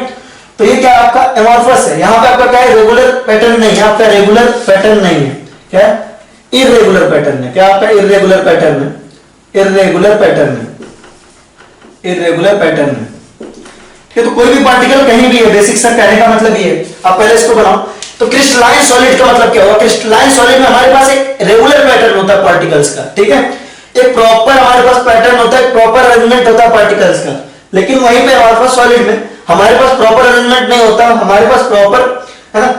तो ये क्या आपका एमॉर्फस है, यहाँ पे आपका क्या है, रेगुलर पैटर्न नहीं है, आपका रेगुलर पैटर्न नहीं है, क्या इर्रेगुलर पैटर्न है, क्या आपका इर्रेगुलर पैटर्न है, इर्रेगुलर पैटर्न है, ठीक है। तो कोई भी पार्टिकल कहीं भी है, बेसिक सा कहने का मतलब ये है। आप पहले इसको बनाओ। तो क्रिस्टलाइन सॉलिड का मतलब क्या होगा, क्रिस्टलाइन सॉलिड में हमारे पास एक रेगुलर पैटर्न होता है पार्टिकल्स का, ठीक है, एक प्रॉपर हमारे पास पैटर्न होता है, प्रॉपर अरेंजमेंट होता है पार्टिकल्स का। लेकिन वहीं पे हमारे पास सॉलिड में हमारे पास प्रॉपर अरेंजमेंट नहीं होता, हमारे पास प्रॉपर, है ना,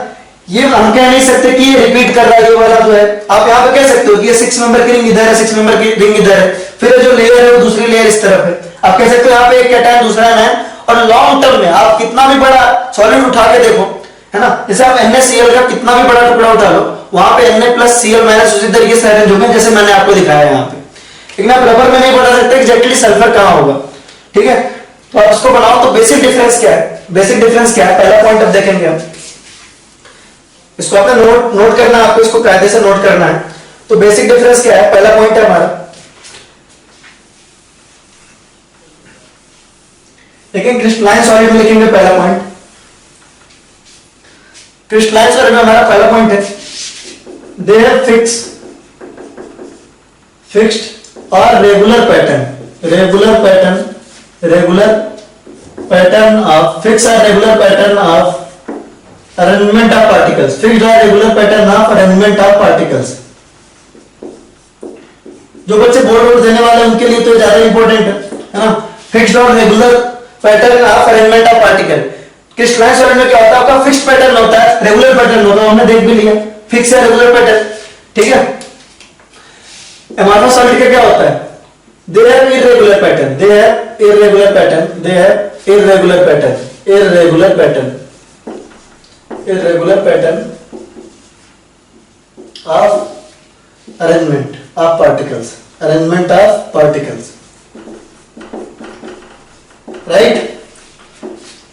ये हम कह नहीं सकते कि ये रिपीट कर रहा है, ये वाला जो है। आप यहाँ पे कह सकते हो कि ये 6 मेंबर की रिंग इधर है, 6 मेंबर की रिंग इधर है, फिर जो लेयर है वो दूसरी लेयर इस तरफ है। आप कह सकते हो यहाँ पे एक कैटायन दूसरा है, और लॉन्ग टर्म में आप कितना भी बड़ा सॉलिड उठा के देखो, है ना, जैसे आप NaCl का कितना भी बड़ा टुकड़ा उठा लो, वहां पे Na प्लस Cl माइनस उसी तरीके से अरेंज होंगे जैसे मैंने आपको दिखाया है यहाँ पे। लेकिन आप रबर में नहीं बता सकते एग्जैक्टली सल्फर कहां होगा, ठीक है। तो आप इसको बनाओ। तो बेसिक डिफरेंस क्या है, पहला पॉइंट अब देखेंगे हम, इसको आपने नोट करना है, आपको इसको कायदे से नोट करना है। तो बेसिक डिफरेंस क्या है, पहला पॉइंट है हमारा, लेकिन क्रिस्टलाइन सॉलिड में लिखेंगे पहला पॉइंट। क्रिस्टलाइन सॉलिड में हमारा पहला पॉइंट है, दे हैव फिक्स्ड और रेगुलर पैटर्न ऑफ फिक्स और regular pattern of arrangement of particles, fixed और regular pattern of arrangement of particles. जो बच्चे बोर्ड देने वाले हैं उनके लिए तो ज्यादा इंपॉर्टेंट है ना, फिक्स्ड और regular pattern of arrangement of particle. Crystalline solid में क्या होता है, आपका फिक्स्ड पैटर्न होता है, रेगुलर पैटर्न होता है, हमने देख भी लिया, फिक्स है रेगुलर पैटर्न, ठीक है। एमॉर्फस सॉलिड का क्या होता है, they have irregular pattern, of arrangement of particles, right.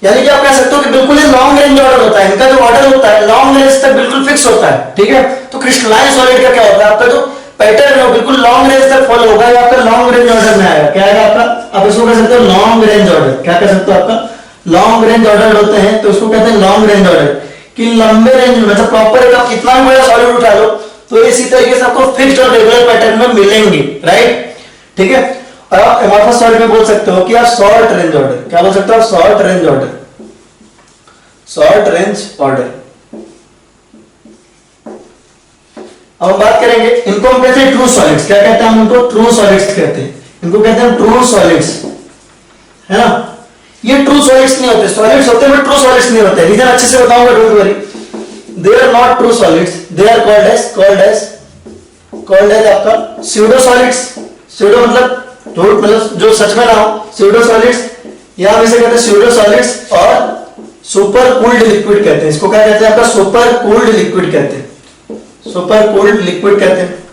यानी कि आप कह सकते हो कि बिल्कुल ही लॉन्ग रेंज ऑर्डर होता है, इनका जो ऑर्डर होता है लॉन्ग रेंज तक बिल्कुल फिक्स होता है, ठीक है। तो क्रिस्टलाइन सॉलिड का क्या होता है, आपका जो पैटर्न है बिल्कुल लॉन्ग रेंज तक फॉलो होगा, या आपका लॉन्ग रेंज ऑर्डर में आएगा। क्या आएगा आपका, आप इसको कह सकते हो लॉन्ग रेंज ऑर्डर। क्या कह सकते हो, आपका लॉन्ग रेंज ऑर्डर होते हैं तो इसको कहते हैं लॉन्ग रेंज ऑर्डर, कि लंबे रेंज में मतलब प्रॉपर आप कितना भी बड़ा सॉलिड उठा लो तो इसी तरीके से आपको फिक्स्ड और रेगुलर पैटर्न में मिलेंगे, राइट, ठीक है। और आप एमोर्फस सॉलिड में बोल सकते हो कि आप शॉर्ट रेंज ऑर्डर। क्या बोल सकते हो आप, short range order, short range order. अब हम बात करेंगे, इनको हम कहते हैं ट्रू सॉलिड्स। क्या कहते हैं हम उनको, ट्रू सॉलिड्स कहते हैं, इनको कहते हैं ट्रू सॉलिड्स, है ना। ये ट्रू सॉलिड्स नहीं होते, सॉलिड्स होते हैं बट ट्रू सॉलिड्स नहीं होते। रीजन अच्छे से बताऊंगा, don't worry. They are not true solids, they are called as आपका स्यूडो सॉलिड्स। स्यूडो मतलब झूठ, मतलब जो सच में ना हो, स्यूडो सॉलिड्स, या हम इसे कहते हैं स्यूडो सॉलिड्स, और सुपर कूल्ड लिक्विड कहते हैं। इसको क्या कहते हैं, आपका सुपर कूल्ड लिक्विड कहते हैं, सुपर कूल्ड लिक्विड कहते हैं,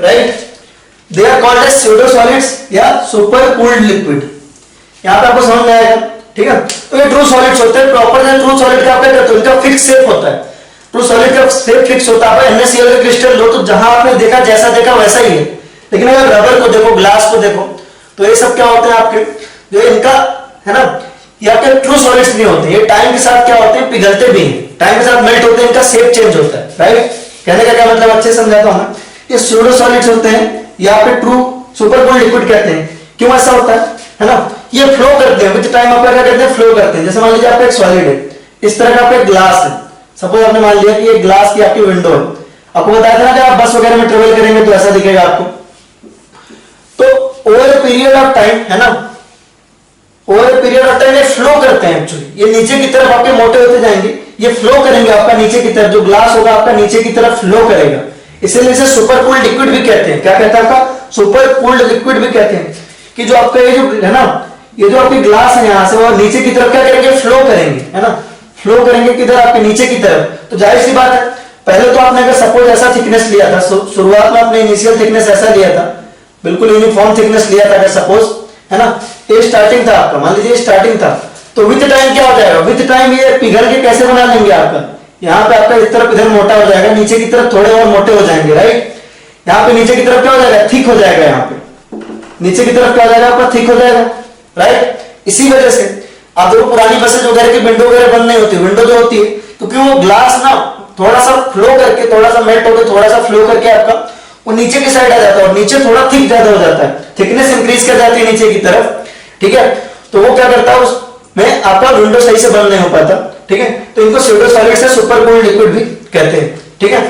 right. They are called as pseudo solids या सुपर कूल्ड लिक्विड। यहां पे आपको समझ में आएगा, ठीक है। तो ये ट्रू सॉलिड्स होते हैं। प्रॉपर ट्रू सॉलिड का क्या कहते हैं, इनका फिक्स शेप होता है। ट्रू सॉलिड का शेप फिक्स होता है। आप NaCl का क्रिस्टल लो तो जहां आपने देखा, जैसा देखा वैसा ही है। लेकिन अगर रबर को देखो, ग्लास को देखो, तो ये सब क्या होते हैं आपके, जो इनका है ना, ये आपके ट्रू सॉलिड्स नहीं होते। ये टाइम के साथ क्या होते हैं, पिघलते भी हैं, टाइम के साथ मेल्ट होते हैं, इनका शेप चेंज होता है, राइट। कहने का क्या मतलब, अच्छे से समझाता हूं मैं। ये स्यूडो सॉलिड्स होते हैं, ये आपके ट्रू सुपर कूल्ड लिक्विड कहते हैं। क्यों ऐसा होता है ना, ये फ्लो करते हैं विद टाइम। आप क्या करते हैं, फ्लो करते हैं। जैसे मान लीजिए आपका एक सॉलिड है, इस तरह का आपका एक ग्लास है। सपोज आपने मान लिया कि ये ग्लास की आपकी विंडो है। आपको बताया था ना कि आप बस वगैरह में ट्रेवल करेंगे तो ऐसा दिखेगा आपको। तो over a period of time, है ना, over a period of time ये फ्लो करते हैं एक्चुअली। ये नीचे की तरफ आपके मोटे होते जाएंगे, ये फ्लो करेंगे आपका नीचे की तरफ। जो ग्लास होगा आपका नीचे की तरफ फ्लो करेगा, इसीलिए इसे सुपर कूल्ड लिक्विड भी कहते हैं। क्या कहते हैं आपका, सुपर कूल्ड लिक्विड भी कहते हैं। कि जो आपका ये जो है ना, ये जो आपकी ग्लास है यहां से वो नीचे की तरफ क्या करेंगे, फ्लो करेंगे, है ना। फ्लो करेंगे किधर, आपके नीचे की तरफ। तो जाहिर सी बात है, पहले तो आपने अगर सपोज ऐसा थिकनेस लिया था, शुरुआत में आपने इनिशियल थिकनेस ऐसा लिया था, बिल्कुल यूनिफॉर्म थिकनेस लिया था अगर सपोज, है ना। ये स्टार्टिंग था आपका, मान लीजिए स्टार्टिंग था। तो विद टाइम क्या हो जाएगा, विद टाइम ये पिघल के कैसे बना लेंगे आपका, यहाँ पे आपका इस तरफ इधर मोटा हो जाएगा, नीचे की तरफ थोड़े और मोटे हो जाएंगे, राइट। यहाँ पे नीचे की तरफ क्या हो जाएगा, थिक हो जाएगा। यहाँ पे नीचे की तरफ क्या हो जाएगा आपका, थिक हो जाएगा, राइट। इसी वजह से आप देखो पुरानी बसें जो घर की विंडो वगैरह बंद नहीं होती, विंडो जो होती है, क्योंकि वो ग्लास ना थोड़ा सा फ्लो करके, थोड़ा सा मेल्ट होकर, थोड़ा सा फ्लो करके आपका वो नीचे की साइड आ जाता है, और नीचे थोड़ा थिक ज्यादा हो जाता है, थिकनेस इंक्रीज कर जाती है नीचे की तरफ, ठीक है। तो वो क्या करता है, उसमें आपका विंडो सही से बंद नहीं हो पाता, ठीक है। तो इनको स्यूडो सॉलिड से सुपर कूल्ड लिक्विड भी कहते हैं, ठीक है।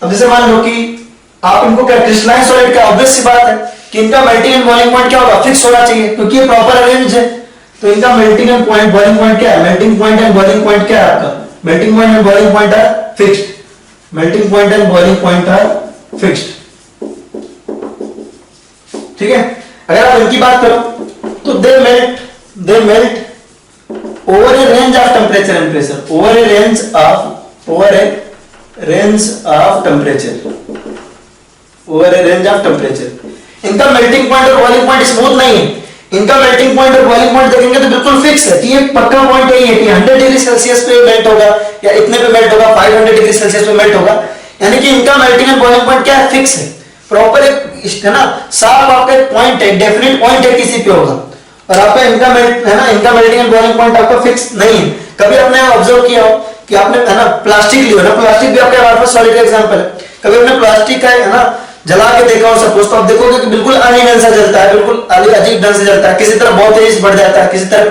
अब जैसे मान लो कि आप इनको क्या, क्रिस्टलाइन सॉलिड का ऑब्वियस सी बात है कि इनका मेल्टिंग एंड बॉइलिंग पॉइंट क्या होगा, फिक्स होना चाहिए, क्योंकि ये प्रॉपर अरेंज है। तो इनका melting and point, boiling point क्या है, melting point and boiling point क्या है आपका, melting point and boiling point are fixed, melting point and boiling point are fixed, ठीक है। अगर आप इनकी बात करो तो they melt over a range of temperature and pressure, over a range of temperature. इनका मेल्टिंग पॉइंट और बॉइलिंग पॉइंट स्मूथ नहीं है। इनका मेल्टिंग पॉइंट और बॉइलिंग पॉइंट देखेंगे तो बिल्कुल फिक्स है, कि ये पक्का पॉइंट यही है कि 100 डिग्री सेल्सियस पे मेल्ट होगा, या इतने पे मेल्ट होगा, 500 डिग्री सेल्सियस पे मेल्ट होगा। यानी कि इनका मेल्टिंग एंड बॉइलिंग पॉइंट क्या है, फिक्स है, प्रॉपर एक है ना, साफ आपका एक पॉइंट है, डेफिनेट पॉइंट है, किसी पे होगा। और आपका इनका है ना, इनका मेल्टिंग एंड बॉइलिंग पॉइंट आपका फिक्स नहीं है। कभी आपने ऑब्जर्व किया हो कि आपने है ना प्लास्टिक लिया ना, प्लास्टिक भी आपके हमारे पास सॉलिड का एग्जांपल है। कभी आपने प्लास्टिक का है ना जला के देखा हो सपोज, तो आप देखोगे कि बिल्कुल अनइवन सा जलता है, बिल्कुल अजीब ढंग से जलता है, किसी तरफ बहुत तेजी से बढ़ जाता है, किसी तरफ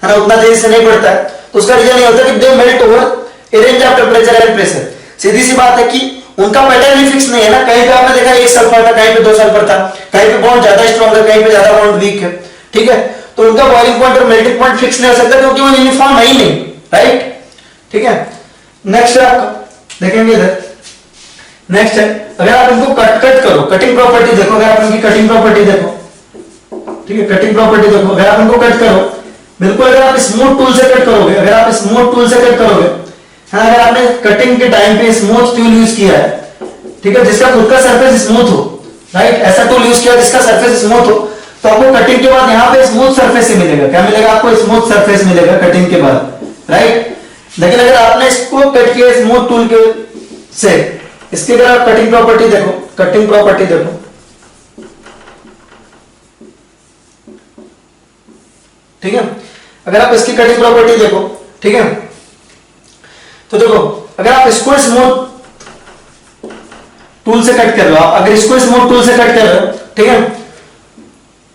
है ना उतना तेजी से नहीं बढ़ता है। तो उसका रीजन ये होता है कि they melt over a range of temperature and pressure. सीधी सी बात है कि उनका पैटर्न ही फिक्स नहीं है ना, कहीं पे आपने देखा 1 सल्फर था, कहीं पे 2 सल्फर था, कहीं पे बॉन्ड ज्यादा स्ट्रॉन्ग है, कहीं पे ज्यादा बॉन्ड वीक है, ठीक है। तो उनका बॉइलिंग पॉइंट और मेल्टिंग पॉइंट फिक्स नहीं हो सकता, क्योंकि वो यूनिफॉर्म है ही नहीं, राइट, ठीक है। नेक्स्ट है आपका, देखेंगे इधर नेक्स्ट है, अगर आप इनको कट करो, कटिंग प्रॉपर्टी देखो, अगर आप इनकी कटिंग प्रॉपर्टी देखो, ठीक है, कटिंग प्रॉपर्टी देखो, अगर आप इनको कट करो, बिल्कुल अगर आप स्मूथ टूल से कट करोगे, अगर आप स्मूथ टूल से कट करोगे, हाँ, अगर आपने कटिंग के टाइम पे स्मूथ टूल यूज किया है, ठीक है, जिसका खुद का सरफेस स्मूथ हो, राइट, ऐसा टूल यूज किया जिसका सरफेस स्मूथ हो, तो आपको कटिंग के बाद यहाँ पे स्मूथ सरफेस ही मिलेगा। क्या मिलेगा आपको? स्मूथ सरफेस मिलेगा कटिंग के बाद, राइट। लेकिन अगर आपने इसको कट किया स्मूथ टूल के से, इसकी अगर आप कटिंग प्रॉपर्टी देखो, कटिंग प्रॉपर्टी देखो, ठीक है, अगर आप इसकी कटिंग प्रॉपर्टी देखो, ठीक है, तो देखो अगर आप इसको स्मूथ टूल से कट कर रहे हो, आप अगर इसको स्मूथ टूल से कट कर रहे हो, ठीक है,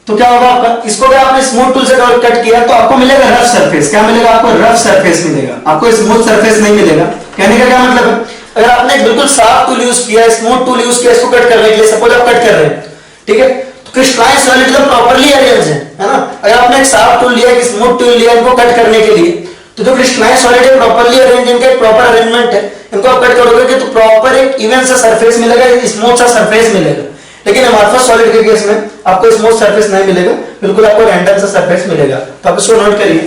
तो क्या होगा आपका? इसको अगर आपने स्मूथ टूल से कट किया तो आपको मिलेगा रफ सरफेस। क्या मिलेगा आपको? रफ सरफेस मिलेगा, आपको स्मूथ सरफेस नहीं मिलेगा। कहने का क्या मतलब है? अगर आपने बिल्कुल साफ टूल यूज किया, स्मूथ टूल यूज किया इसको कट करने के लिए, सपोज आप कट कर रहे हैं, ठीक है, तो क्रिस्टलाइन सॉलिड एकदम प्रॉपर्ली अरेंज है ना। अगर आपने एक साफ टूल लिया, एक स्मूथ टूल लिया इनको कट करने के लिए, तो जो क्रिस्टलाइन सॉलिड है प्रॉपर्ली अरेंज, इनका एक प्रॉपर अरेंजमेंट है, इनको आप कट करोगे तो प्रॉपर एक इवन सा सरफेस मिलेगा, स्मूथ सा सरफेस मिलेगा। लेकिन अमॉर्फस सॉलिड के केस में आपको स्मूथ सरफेस नहीं मिलेगा, बिल्कुल आपको रैंडम सा सरफेस मिलेगा। तो आप इसको नोट करिए।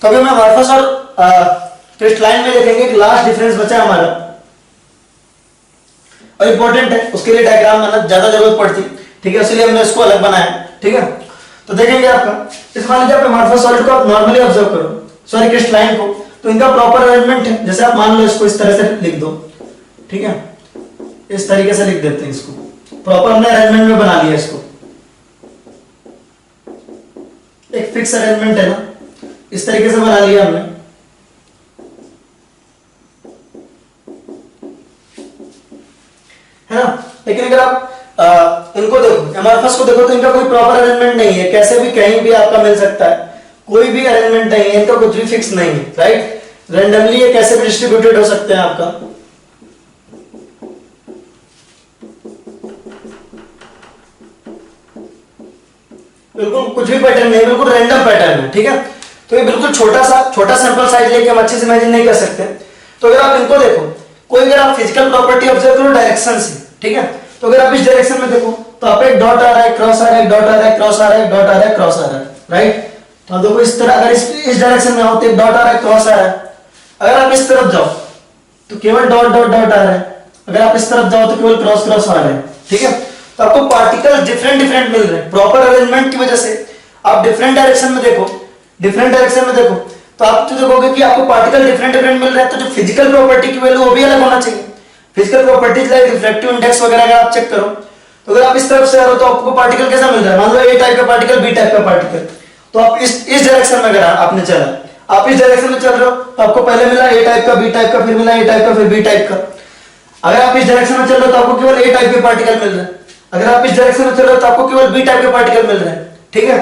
तो अभी हम अमॉर्फस और क्रिस्टलाइन में देखेंगे एक लास्ट डिफरेंस बचा हमारा, और इंपॉर्टेंट है, उसके लिए डायग्राम बनाना ज्यादा जरूरत पड़ती, ठीक है, इसलिए हमने इसको अलग बनाया, ठीक है। तो देखेंगे आपका, इस मान लीजिए आप अमॉर्फस सॉलिड को आप नॉर्मली ऑब्जर्व करो, सॉरी क्रिस्टलाइन को, तो इनका प्रॉपर अरेंजमेंट है। जैसे आप मान लो इसको इस तरह से लिख दो, ठीक है, इस तरीके से लिख देते हैं इसको, प्रॉपर हमने अरेंजमेंट में बना लिया इसको, एक फिक्स अरेंजमेंट है ना, इस तरीके से बना लिया हमने, है ना। लेकिन अगर आप इनको देखो, अमॉर्फस को देखो, तो इनका कोई प्रॉपर अरेंजमेंट नहीं है, कैसे भी कहीं भी आपका मिल सकता है, कोई भी अरेंजमेंट नहीं है, इनका कुछ भी फिक्स नहीं है, राइट। रैंडमली ये कैसे भी डिस्ट्रीब्यूटेड हो सकते हैं आपका, बिल्कुल कुछ भी पैटर्न नहीं, बिल्कुल रैंडम पैटर्न है, ठीक है। तो ये बिल्कुल छोटा सैंपल साइज लेके हम अच्छे से इमेजिन नहीं कर सकते। तो अगर आप इनको देखो, कोई अगर आप फिजिकल प्रॉपर्टी ऑब्जर्व करो डायरेक्शन से, ठीक है, तो अगर आप इस डायरेक्शन में देखो तो आप एक डॉट आ रहा है, क्रॉस आ रहा है, एक डॉट आ रहा है, क्रॉस आ रहा है, एक डॉट आ रहा है, क्रॉस आ रहा है, राइट। तो आप देखो इस तरह, अगर इस डायरेक्शन में आओ तो एक डॉट आ रहा है, क्रॉस आ रहा है। अगर आप इस तरफ जाओ तो केवल डॉट डॉट डॉट आ रहा है, अगर आप इस तरफ जाओ तो केवल क्रॉस क्रॉस आ रहे हैं, ठीक है। तो आपको पार्टिकल डिफरेंट डिफरेंट मिल रहे हैं, प्रॉपर अरेंजमेंट की वजह से। आप डिफरेंट डायरेक्शन में देखो, डिफरेंट डायरेक्शन में देखो, तो आप तो देखोगे कि आपको पार्टिकल डिफरेंट डिफरेंट मिल रहे हैं, तो जो फिजिकल प्रॉपर्टी की वैल्यू वो भी अलग होना चाहिए। Physical properties like refractive index वगैरह अगर आप चेक करो, तो अगर आप इस तरफ से आ रहे हो तो आपको पार्टिकल कैसा मिल रहा है, मान लो ए टाइप का पार्टिकल, बी टाइप का पार्टिकल, तो आप इस डायरेक्शन में अगर आपने चला, आप इस डायरेक्शन में चल रहे हो तो आपको पहले मिला ए टाइप का, बी टाइप का, फिर मिला ए टाइप का, फिर बी टाइप का। अगर आप इस डायरेक्शन में चल रहे हो तो आपको केवल ए टाइप के पार्टिकल मिल रहे हैं, अगर आप इस डायरेक्शन में चल रहे हो तो आपको केवल बी टाइप के पार्टिकल मिल रहे हैं, ठीक है।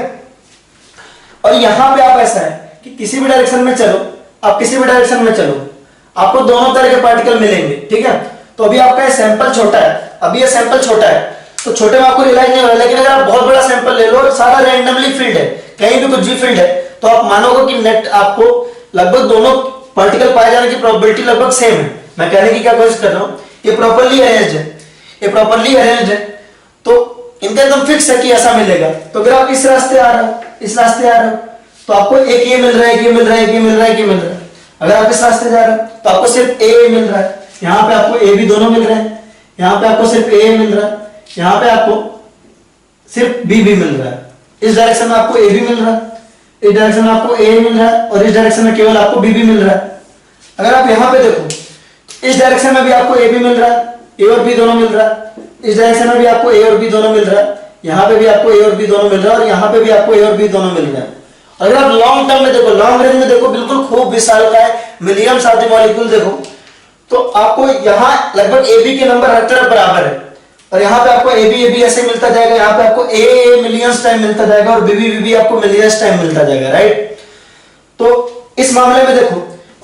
और यहां पे आप ऐसा है कि किसी भी डायरेक्शन में चलो, आप किसी भी डायरेक्शन में चलो, आपको दोनों तरह के पार्टिकल मिलेंगे, ठीक है। तो अभी आपका ये सैंपल छोटा है, अभी ये सैंपल छोटा है, तो छोटे में आपको रियलाइज नहीं हो रहा, लेकिन अगर आप बहुत बड़ा सैंपल ले लो और सारा रैंडमली फील्ड है, कहीं भी कुछ भी फील्ड है, तो आप मानोगे कि नेट आपको लगभग दोनों पार्टिकल पाए जाने की प्रोबेबिलिटी लगभग सेम है। मैं कहने की क्या कोशिश कर रहा हूं, ये प्रॉपर्ली अरेंज्ड है, ये प्रॉपर्ली अरेंज्ड है, तो इनका एकदम फिक्स है कि ऐसा मिलेगा। तो अगर आप इस रास्ते आ रहे हो, इस रास्ते आ रहे हो, तो आपको एक ये मिल रहा है, एक ये मिल रहा है, एक ये मिल रहा है, एक ये मिल रहा है। अगर आप इस रास्ते जा रहे हो तो आपको सिर्फ ए मिल रहा है, यहाँ पे आपको ए भी दोनों मिल रहे हैं, यहाँ पे आपको सिर्फ ए मिल रहा है, यहाँ पे आपको सिर्फ बी भी मिल रहा है। इस डायरेक्शन में आपको ए भी मिल रहा है, इस डायरेक्शन में आपको ए मिल रहा है, और इस डायरेक्शन में केवल आपको बी भी मिल रहा है। अगर आप यहाँ पे देखो, इस डायरेक्शन में भी आपको ए भी मिल रहा है, ए और बी दोनों मिल रहा है, इस डायरेक्शन में भी आपको ए और बी दोनों मिल रहा है, यहाँ पे भी आपको ए और बी दोनों मिल रहा है, और यहाँ पे भी आपको ए और बी दोनों मिल रहा है। अगर आप लॉन्ग टर्म में देखो, लॉन्ग रेंज में देखो, बिल्कुल खूब विशाल का है, मिलियंस ऑफ द मॉलिक्यूल देखो, तो आपको यहाँ लगभग ए बी के नंबर हर तरफ बराबर है, और यहाँ पे आपको ए बी ऐसे मिलता जाएगा, यहाँ पे आपको ए मिलियंस टाइम मिलता जाएगा, और बी बी आपको मिलियंस टाइम मिलता जाएगा, राइट। तो इस मामले में देखो,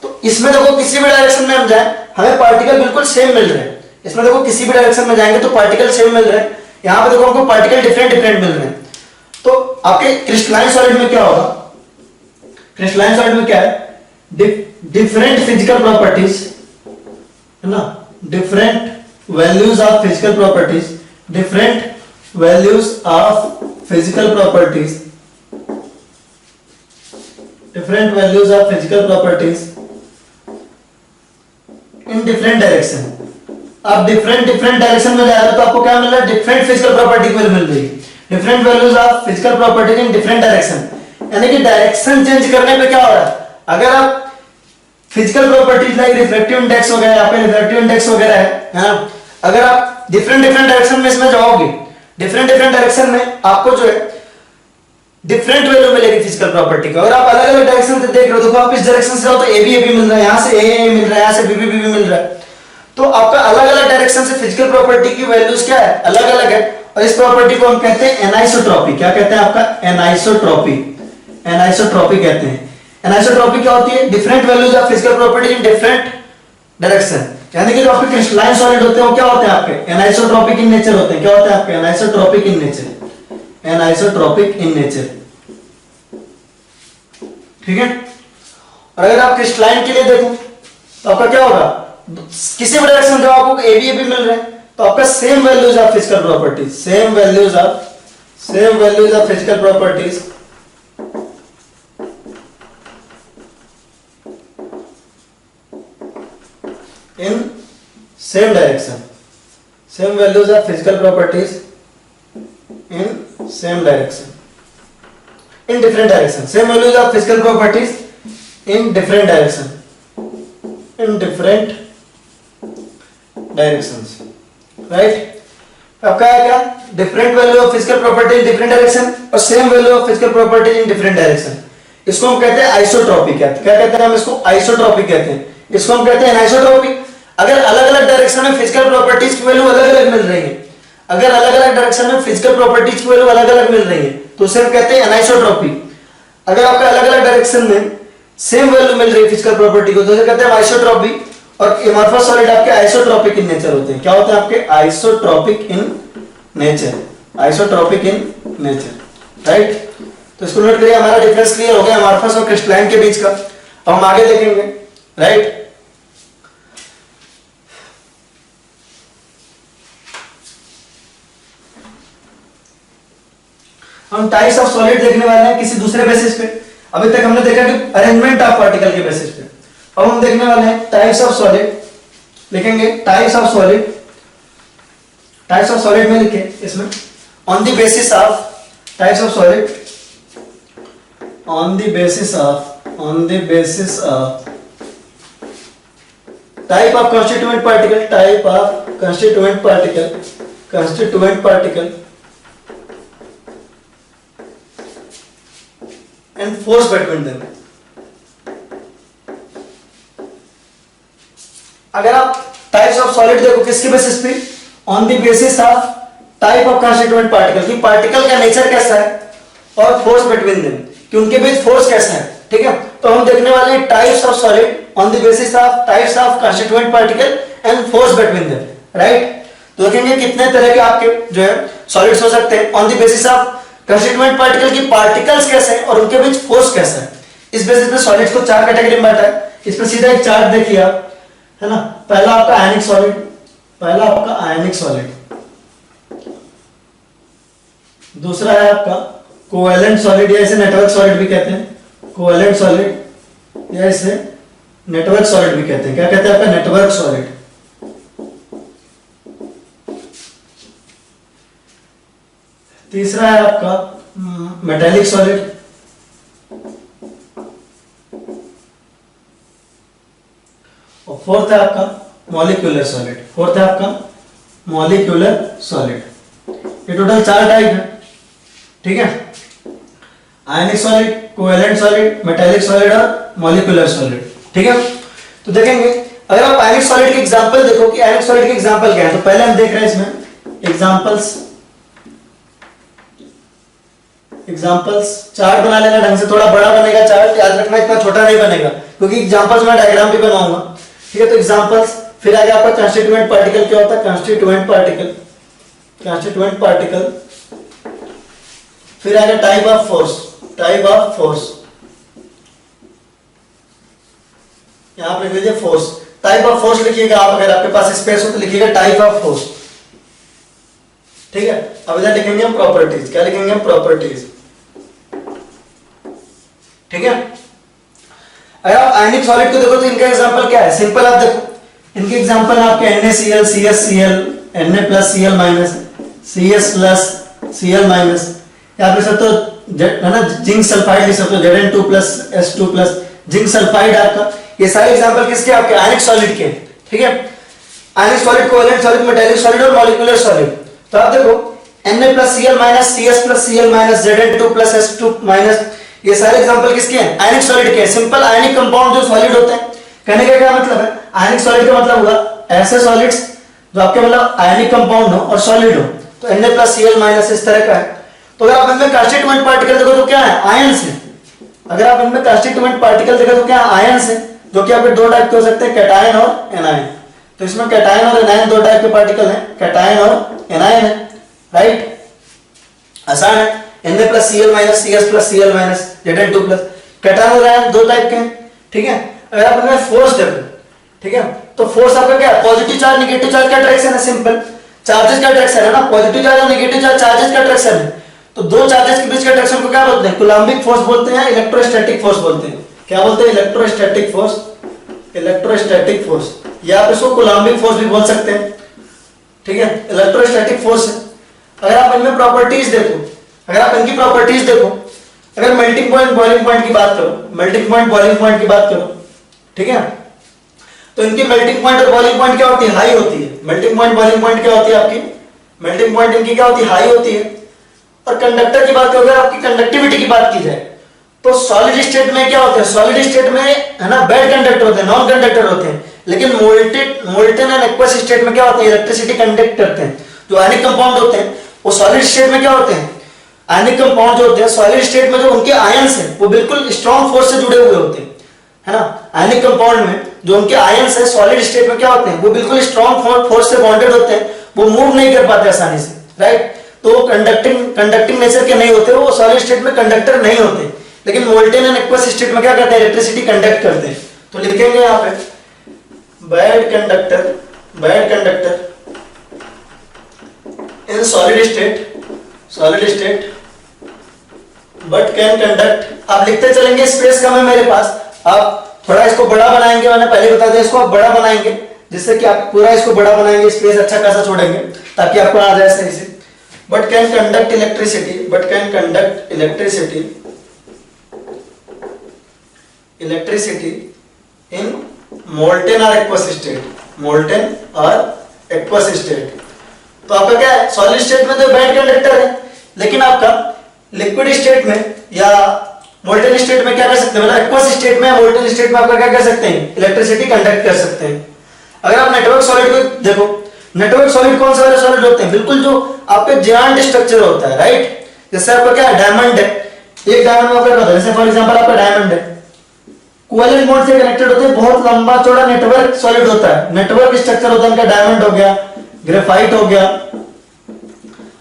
तो इसमें देखो किसी भी डायरेक्शन में हम जाए हमें पार्टिकल बिल्कुल सेम मिल रहे हैं। इसमें देखो किसी भी डायरेक्शन में जाएंगे तो पार्टिकल सेम मिल रहे हैं, यहाँ पे देखो हमको पार्टिकल डिफरेंट डिफरेंट मिल रहे हैं। तो आपके क्रिस्टलाइन सॉलिड में क्या होगा, क्रिस्टलाइन सॉलिड में क्या है, डिफरेंट फिजिकल प्रॉपर्टीज है ना, different values of physical properties, different values of physical properties, different values of physical properties in different direction. आप डिफरेंट डायरेक्शन में जा रहे हो तो आपको क्या मिल रहा है, डिफरेंट फिजिकल प्रॉपर्टी मिल रही है। Different values of physical properties in different direction, यानी कि डायरेक्शन चेंज करने पे क्या हो रहा है, अगर आप physical properties like refractive index हो गया, यहाँ पे रिफ्रैक्टिव इंडेक्स वगैरह है ना, अगर आप डिफरेंट डिफरेंट डायरेक्शन में इसमें जाओगे, डिफरेंट डिफरेंट डायरेक्शन में आपको जो है डिफरेंट वैल्यू मिलेगी फिजिकल प्रॉपर्टी का। अगर आप अलग अलग डायरेक्शन से देख रहे हो, देखो आप इस डायरेक्शन से जाओ तो ए बी मिल रहा है, यहाँ से ए मिल रहा है, यहाँ से बी मिल रहा है, तो आपका अलग अलग डायरेक्शन से फिजिकल प्रॉपर्टी की वैल्यूज क्या है, अलग अलग है। और इस प्रॉपर्टी को हम कहते हैं एनाइसोट्रॉपी। क्या कहते हैं आपका, एनाइसोट्रॉपी, एनाइसोट्रॉपी कहते हैं। एनाइसोट्रॉपी क्या होती है, different values of physical property in different direction, यानी कि जो आपके क्रिस्टलाइन सॉलिड होते हैं वो क्या होते हैं आपके, एनाइसोट्रॉपिक इन नेचर होते हैं। क्या होते हैं आपके, anisotropic in nature, anisotropic in nature, ठीक है। और अगर आप क्रिस्टलाइन के लिए देखो तो आपका क्या होगा, किसी भी डायरेक्शन में आपको ए बी मिल रहे हैं तो आपका same values of physical properties, same values of physical properties in same direction, same values of physical properties in same direction, in different direction, same values of physical properties in different direction, in different directions, right। आपका है क्या, different value of physical property in different direction और same value of physical property in different direction, इसको हम कहते हैं आइसोट्रॉपी। क्या कहते हैं हम इसको, आइसोट्रॉपी कहते हैं, इसको हम कहते हैं आइसोट्रॉपी। अगर अलग अलग डायरेक्शन में फिजिकल प्रॉपर्टीज की वैल्यू अलग अलग मिल रही है, अगर अलग अलग डायरेक्शन में फिजिकल प्रॉपर्टीज की वैल्यू अलग अलग मिल रही है तो उसे हम कहते हैं एनाइसोट्रॉपी। अगर आपका अलग अलग डायरेक्शन में सेम वैल्यू मिल रही है फिजिकल प्रॉपर्टी को तो उसे कहते हैं आइसोट्रॉपी। और एमॉर्फस सॉलिड आपके आइसोट्रॉपिक इन नेचर होते हैं। क्या होते हैं आपके, isotropic in nature, isotropic in nature, right. तो इसको नोट करिए, हमारा डिफरेंस क्लियर हो गया एमॉर्फस और क्रिस्टलाइन के बीच का। अब हम आगे देखेंगे, राइट। हम टाइप्स ऑफ सॉलिड देखने वाले हैं किसी दूसरे बेसिस पे। अभी तक हमने देखा कि अरेंजमेंट ऑफ पार्टिकल के बेसिस पे, अब हम देखने वाले हैं टाइप्स ऑफ सॉलिड। लिखेंगे types of solid, types of solid में लिखे इसमें on the basis of, types of solid on the basis of type of constituent particle, type of constituent particle and force between them। अगर आप टाइप्स ऑफ सॉलिड देखो किसके बेसिस पे, on the basis of type of constituent particle, कि पार्टिकल का नेचर कैसा है और फोर्स बिटवीन देम, कि उनके बीच फोर्स कैसा है, ठीक है। तो हम देखने वाले हैं types of solid on the basis of types of constituent particle and force between them, right. तो देखेंगे कितने तरह के आपके जो है सॉलिड्स हो सकते हैं on the basis of constituent particle की पार्टिकल्स कैसे हैं और उनके बीच फोर्स कैसा है। इस बेसिस पे सॉलिड्स को चार कैटेगरी में बांटा है। इस पर सीधा एक चार्ट देखिए आप, है ना। पहला आपका आयनिक सॉलिड, पहला आपका आयनिक सॉलिड, दूसरा है आपका कोवेलेंट सॉलिड या इसे नेटवर्क सॉलिड भी कहते हैं, कोवेलेंट सॉलिड या इसे नेटवर्क सॉलिड भी कहते हैं। क्या कहते हैं आपका, नेटवर्क सॉलिड। तीसरा है आपका मेटेलिक सॉलिड, और फोर्थ है आपका मॉलिक्यूलर सॉलिड, फोर्थ है आपका मॉलिक्यूलर सॉलिड। ये टोटल चार टाइप है, ठीक है। आयनिक solid, covalent solid, metallic solid और मॉलिक्यूलर सॉलिड, ठीक है। तो देखेंगे अगर आप आयनिक सॉलिड के एग्जांपल देखो कि आयनिक सॉलिड के एग्जांपल क्या है, तो पहले हम देख रहे हैं इसमें एग्जांपल्स। एग्जांपल्स चार्ट बना लेना ढंग से, थोड़ा बड़ा बनेगा चार्ट, याद रखना इतना छोटा नहीं बनेगा क्योंकि एग्जांपल्स में डायग्राम भी बनाऊंगा, ठीक है। तो एग्जांपल्स, फिर आगे आपका कंस्टिट्यूएंट पार्टिकल क्या होता है, कंस्टिट्यूएंट पार्टिकल, कंस्टिट्यूएंट पार्टिकल, फिर आगे type of force, type of force, यहां पर लिख लीजिए फोर्स, टाइप ऑफ फोर्स लिखिएगा आप, अगर आपके पास स्पेस हो तो लिखिएगा टाइप ऑफ फोर्स, ठीक है। अब इधर लिखेंगे हम प्रॉपर्टीज, क्या लिखेंगे हम, प्रॉपर्टीज, ठीक है। अगर आप आयनिक सॉलिड को देखो तो इनका एग्जांपल क्या है, सिंपल आप देखो, इनके एग्जांपल आपके NaCl, CsCl, Na+Cl- CS+ Cl minus, यहाँ पे सब तो है ना जिंक सल्फाइड लिख सकते हो Zn2 plus S2 plus zinc sulphide आपका। ये सारे एग्जांपल किसके आपके आयनिक सॉलिड के, ठीक है, आयनिक solid, covalent solid, metallic solid और मॉलिक्यूलर सॉलिड। तो आप देखो Na plus Cl minus, Cs plus Cl minus, Zn2 plus S2 minus, ये सारे एग्जांपल किसके हैं आयनिक सॉलिड के हैं। सिंपल आयनिक कंपाउंड जो सॉलिड होते हैं, कहने का क्या मतलब है, आयनिक सॉलिड का मतलब हुआ ऐसे सॉलिड्स जो आपके मतलब आयनिक कंपाउंड हो और सॉलिड हो। तो Na प्लस Cl माइनस इस तरह का है। तो अगर आप इनमें कांस्टीट्यूएंट पार्टिकल देखो तो क्या है, आयंस है। अगर आप इनमें कांस्टीट्यूएंट पार्टिकल देखो तो क्या आयंस है, जो कि आपके दो टाइप के हो सकते हैं, कैटायन और एनायन। तो इसमें कैटायन और एनायन दो टाइप के पार्टिकल हैं, कैटायन और एनायन है, राइट, आसान है। Na plus Cl minus, Cs plus Cl minus, Zn2 plus, cation और एनायन दो टाइप के हैं, ठीक है। अगर आप इनमें फोर्स देखो, ठीक है, तो फोर्स आपका क्या है, पॉजिटिव चार्ज नेगेटिव चार्ज का अट्रैक्शन है, सिंपल चार्जेस का अट्रैक्शन है ना, पॉजिटिव चार्ज और नेगेटिव चार्ज चार्जेस का अट्रैक्शन है। तो दो चार्जेस के बीच के अट्रैक्शन को क्या बोलते हैं, कूलम्बिक फोर्स बोलते हैं, इलेक्ट्रोस्टैटिक फोर्स बोलते हैं। क्या बोलते हैं, इलेक्ट्रोस्टैटिक फोर्स, इलेक्ट्रोस्टैटिक फोर्स, या आप इसको कूलम्बिक फोर्स भी बोल सकते हैं, ठीक है, इलेक्ट्रोस्टैटिक फोर्स है। अगर आप इनमें प्रॉपर्टीज देखो, अगर आप इनकी प्रॉपर्टीज देखो, अगर मेल्टिंग पॉइंट बॉइलिंग पॉइंट की बात करो, मेल्टिंग पॉइंट बॉइलिंग पॉइंट की बात करो, ठीक है, तो इनकी मेल्टिंग पॉइंट और बॉइलिंग पॉइंट क्या होती है, हाई होती है। मेल्टिंग पॉइंट बॉइलिंग पॉइंट क्या होती है आपकी, मेल्टिंग पॉइंट इनकी क्या होती है, हाई होती है। और कंडक्टर की बात करो, अगर आपकी कंडक्टिविटी की बात की जाए तो सॉलिड स्टेट में क्या होते हैं, सॉलिड स्टेट में है ना बैड कंडक्टर होते हैं, नॉन कंडक्टर होते हैं। लेकिन मोल्टेन एंड एक्वस स्टेट में क्या होते हैं, इलेक्ट्रिसिटी कंडक्ट करते हैं। जो आयनिक कंपाउंड होते हैं वो सॉलिड स्टेट में क्या होते हैं, आयनिक कंपाउंड जो होते हैं सॉलिड स्टेट में जो उनके आयंस हैं वो बिल्कुल स्ट्रॉन्ग फोर्स से जुड़े हुए होते हैं, है ना। आयनिक कंपाउंड में जो उनके आयंस है सॉलिड स्टेट में क्या होते हैं, वो बिल्कुल स्ट्रॉन्ग फोर्स से बॉन्डेड होते हैं, वो मूव नहीं कर पाते आसानी से, राइट। तो कंडक्टिंग नेचर के नहीं होते, वो सॉलिड स्टेट में कंडक्टर नहीं होते। लेकिन मोल्टेन एंड एक्वस स्टेट में क्या करते हैं, इलेक्ट्रिसिटी कंडक्ट करते हैं। तो लिखेंगे यहाँ पे bad conductor in solid state but can conduct. आप लिखते चलेंगे, स्पेस कम है मेरे पास, आप थोड़ा इसको बड़ा बनाएंगे, मैंने पहले बता दिया, इसको आप बड़ा बनाएंगे जिससे कि आप पूरा इसको बड़ा बनाएंगे, स्पेस अच्छा खासा छोड़ेंगे ताकि आपको आ जाए सही से। But can conduct electricity in molten और एक्वस स्टेट। तो आपका क्या है, सॉलिड स्टेट में तो बैड कंडक्टर है, लेकिन आपका लिक्विड स्टेट में या मोल्टेन स्टेट में क्या कर सकते हैं, मतलब एक्वस स्टेट में, मोल्टेन स्टेट में आपका क्या कर सकते हैं, इलेक्ट्रिसिटी कंडक्ट कर सकते हैं। अगर आप नेटवर्क सॉलिड को देखो, नेटवर्क सॉलिड कौन से वाले सॉलिड होते हैं, बिल्कुल जो आपके जियांट स्ट्रक्चर होता है, राइट। जैसे आपका क्या है, डायमंड है, एक डायमंड में आपका क्या होता है, जैसे फॉर एग्जांपल आपका डायमंड है, कोवेलेंट बॉन्ड से कनेक्टेड होते हैं, बहुत लंबा चौड़ा नेटवर्क सॉलिड होता है, नेटवर्क स्ट्रक्चर होता है इनका। डायमंड हो गया, ग्रेफाइट हो गया,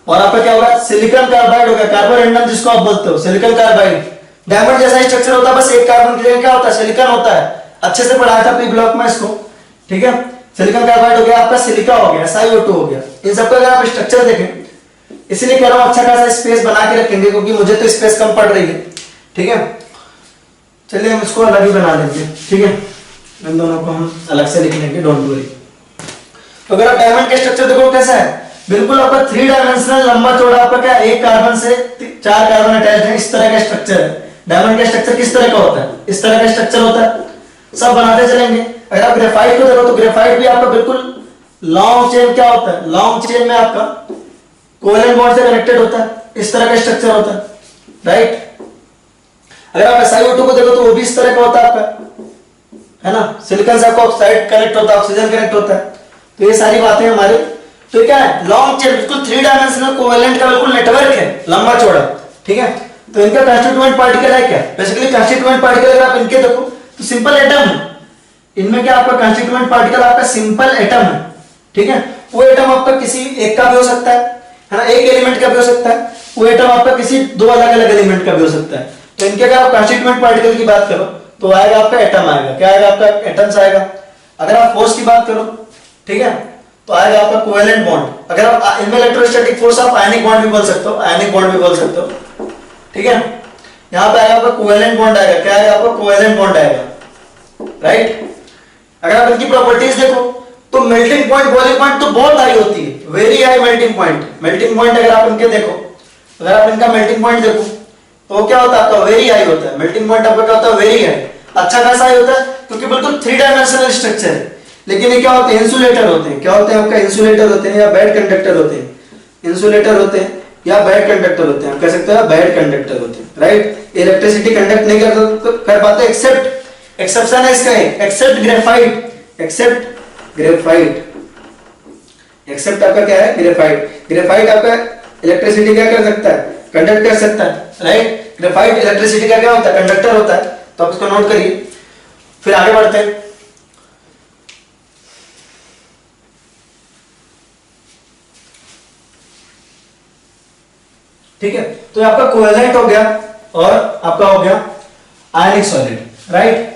और आपका क्या होगा, सिलिकॉन कार्बाइड हो गया, कार्बोरेंडम जिसको आप बोलते हो, सिलिकॉन कार्बाइड। डायमंड जैसा स्ट्रक्चर होता है, बस एक कार्बन की जगह क्या होता है, सिलिकॉन होता है। अच्छे से पढ़ाया था प्री ब्लॉक में इसको, ठीक है। सिलिकॉन कार्बाइड हो गया, आपका सिलिका हो गया, SiO2 हो गया। इन सबका अगर आप स्ट्रक्चर देखें, इसलिए कह रहा हूं अच्छा खासा स्पेस बना के रखेंगे, क्योंकि मुझे तो स्पेस कम पड़ रही है, ठीक है। चलिए हम इसको अलग ही बना लेंगे, ठीक है, इन दोनों को हम अलग से लिख लेंगे, डोंट वरी। तो अगर आप डायमंड के स्ट्रक्चर देखो कैसा है, बिल्कुल आपका 3 डायमेंशनल लंबा चौड़ा, आपका क्या एक कार्बन से 4 कार्बन अटैच्ड है, इस तरह का स्ट्रक्चर है। डायमंड का स्ट्रक्चर किस तरह का होता है, इस तरह का स्ट्रक्चर होता है, सब बनाते चलेंगे। अगर आप ग्रेफाइट को देखो तो ग्रेफाइट भी आपका बिल्कुल लॉन्ग चेन क्या होता है, लॉन्ग चेन में आपका कोवेलेंट बॉन्ड से कनेक्टेड होता है, इस तरह का स्ट्रक्चर होता है, राइट। अगर आप SiO2 को देखो तो वो भी इस तरह का होता है आपका, है ना, सिलिकॉन से आपका ऑक्साइड कनेक्ट होता है, ऑक्सीजन कनेक्ट होता है। तो ये सारी बातें हमारे, तो क्या है, लॉन्ग चेन, बिल्कुल 3 डायमेंशनल कोवेलेंट का बिल्कुल नेटवर्क है, लंबा चौड़ा, ठीक है। तो इनका कंस्टिट्यूएंट पार्टिकल है क्या, बेसिकली कंस्टिट्यूएंट पार्टिकल अगर आप इनके देखो तो सिंपल एटम है। इनमें क्या आपका कंस्टिट्यूएंट पार्टिकल आपका सिंपल एटम है, ठीक है। वो एटम आपका किसी एक का भी हो सकता है ना, एक एलिमेंट का भी हो सकता है। वो एटम आपका किसी 2 अलग अलग एलिमेंट का भी हो सकता है। तो इनके अगर आप कंस्टिट्यूएंट पार्टिकल की बात करो तो आएगा आपका एटम, आएगा क्या आएगा आपका, एटम्स आएगा। अगर आप फोर्स की बात करो, ठीक है, तो आएगा आपका कोवेलेंट बॉन्ड। अगर आप इनमें इलेक्ट्रोस्टैटिक फोर्स आप आयनिक बॉन्ड भी बोल सकते हो, आयनिक बॉन्ड भी बोल सकते हो, ठीक है। यहां पे आएगा आपका कोवेलेंट बॉन्ड आएगा, क्या आएगा आपका, कोवेलेंट बॉन्ड आएगा, राइट। अगर आप इनकी प्रॉपर्टीज देखो तो मेल्टिंग पॉइंट, बॉइलिंग पॉइंट तो बहुत हाई होती है, very high melting point. Melting point अगर आप इनके देखो अगर आप इनका मेल्टिंग पॉइंट देखो तो वो क्या होता है आपका वेरी हाई होता है, मेल्टिंग पॉइंट आपका क्या होता है वेरी हाई, अच्छा खासा हाई होता है क्योंकि बिल्कुल 3 डायमेंशनल स्ट्रक्चर है। लेकिन ये क्या होते हैं इंसुलेटर होते हैं, क्या होते हैं आपका इंसुलेटर होते हैं या बैड कंडक्टर होते हैं, इंसुलेटर होते हैं या बैड कंडक्टर होते हैं, आप कह सकते हो बैड कंडक्टर होते हैं, राइट। इलेक्ट्रिसिटी कंडक्ट नहीं कर पाते एक्सेप्ट, एक्सेप्शन है इसका except graphite, except graphite, except आपका क्या है ग्रेफाइट, ग्रेफाइट आपका इलेक्ट्रिसिटी क्या कर सकता है कंडक्ट कर सकता है, राइट। ग्रेफाइट इलेक्ट्रिसिटी का क्या होता है कंडक्टर होता है, तो आप इसको नोट करिए। फिर आगे बढ़ते हैं, ठीक है। तो आपका कोवेलेंट हो गया और आपका हो गया आयनिक सॉलिड, राइट।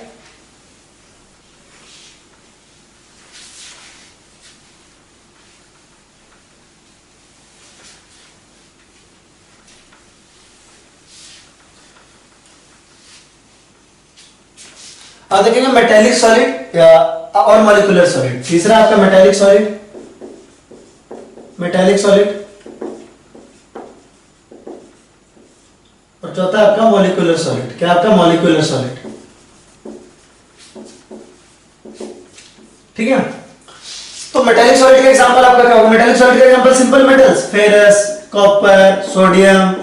अब देखेंगे मेटेलिक सॉलिड और मॉलिक्यूलर सॉलिड। तीसरा आपका मेटेलिक सॉलिड, मेटेलिक सॉलिड, और चौथा आपका मॉलिक्यूलर सॉलिड। क्या आपका मॉलिक्यूलर सॉलिड, ठीक है। तो मेटेलिक सॉलिड का एग्जांपल आपका क्या होगा, मेटेलिक सॉलिड का example simple metals, ferrous, copper, sodium,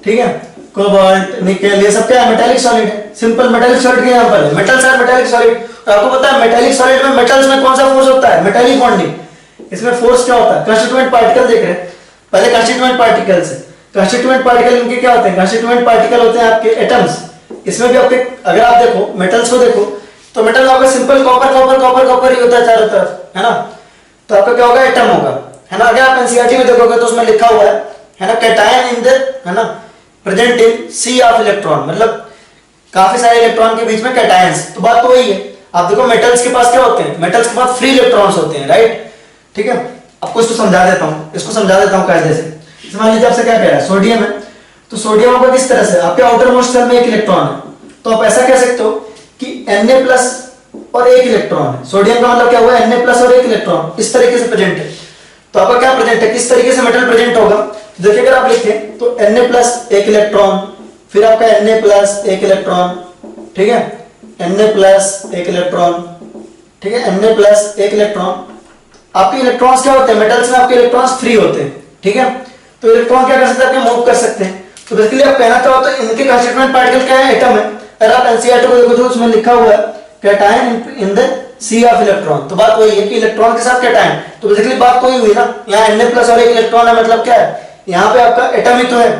ठीक है, कोबाल्ट, निकेल, ये सब क्या है मेटेलिक सॉलिड है। सिंपल मेटेलिक सॉलिड के एग्जांपल है, मेटल्स आर मेटेलिक सॉलिड। और आपको पता है मेटेलिक सॉलिड में मेटल्स में कौन सा फोर्स होता है मेटेलिक बॉन्डिंग। इसमें फोर्स क्या होता है कंस्टिट्यूएंट पार्टिकल, देख रहे हैं पहले कंस्टिट्यूएंट पार्टिकल्स है, कंस्टिट्यूएंट पार्टिकल इनके क्या होते हैं कंस्टिट्यूएंट पार्टिकल होते हैं आपके एटम्स। इसमें भी आपके अगर आप देखो मेटल्स को देखो तो मेटल आपका simple copper copper copper copper ही होता है चारों तरफ, है ना। तो आपका क्या होगा एटम होगा, है ना। अगर आप एनसीईआरटी में देखोगे तो उसमें लिखा हुआ है ना कैटायन इन द, है ना, present in sea of electron, मतलब काफी सारे इलेक्ट्रॉन के बीच में कैटायंस। तो बात तो वही है, आप देखो मेटल्स के पास क्या होते हैं, मेटल्स के पास फ्री इलेक्ट्रॉन्स होते हैं, राइट, ठीक है। आपको इसको समझा देता हूँ, इसको समझा देता हूँ कायदे से। मान लीजिए आपसे क्या कह रहा है सोडियम है, तो सोडियम आपका किस तरह से आपके आउटर मोस्ट शेल में एक इलेक्ट्रॉन है, तो आप ऐसा कह सकते हो कि Na प्लस और एक इलेक्ट्रॉन है। सोडियम का मतलब क्या हुआ Na प्लस और एक इलेक्ट्रॉन, इस तरीके से प्रेजेंट है। तो आपका क्या प्रेजेंट है, किस तरीके से मेटल प्रेजेंट होगा, देखिए अगर आप लिखें तो Na प्लस एक इलेक्ट्रॉन, फिर आपका Na प्लस एक इलेक्ट्रॉन, ठीक है, Na प्लस एक इलेक्ट्रॉन, ठीक है, Na प्लस एक इलेक्ट्रॉन। आपके इलेक्ट्रॉन्स क्या होते हैं मेटल्स में, आपके इलेक्ट्रॉन्स फ्री होते हैं, ठीक है। तो इलेक्ट्रॉन क्या कर सकते हैं आपके मूव कर सकते हैं। तो बेसिकली आप कहना चाहो तो इनके कंस्टिट्यूएंट पार्टिकल क्या है एटम है। अगर आप एनसीईआरटी को देखो तो उसमें लिखा हुआ है cation in the sea of electron, तो बात वही है कि इलेक्ट्रॉन के साथ कैटायन। तो बेसिकली बात तो ही हुई ना, यहाँ Na प्लस और एक इलेक्ट्रॉन है, मतलब क्या है यहाँ पे आपका एटम ही तो है,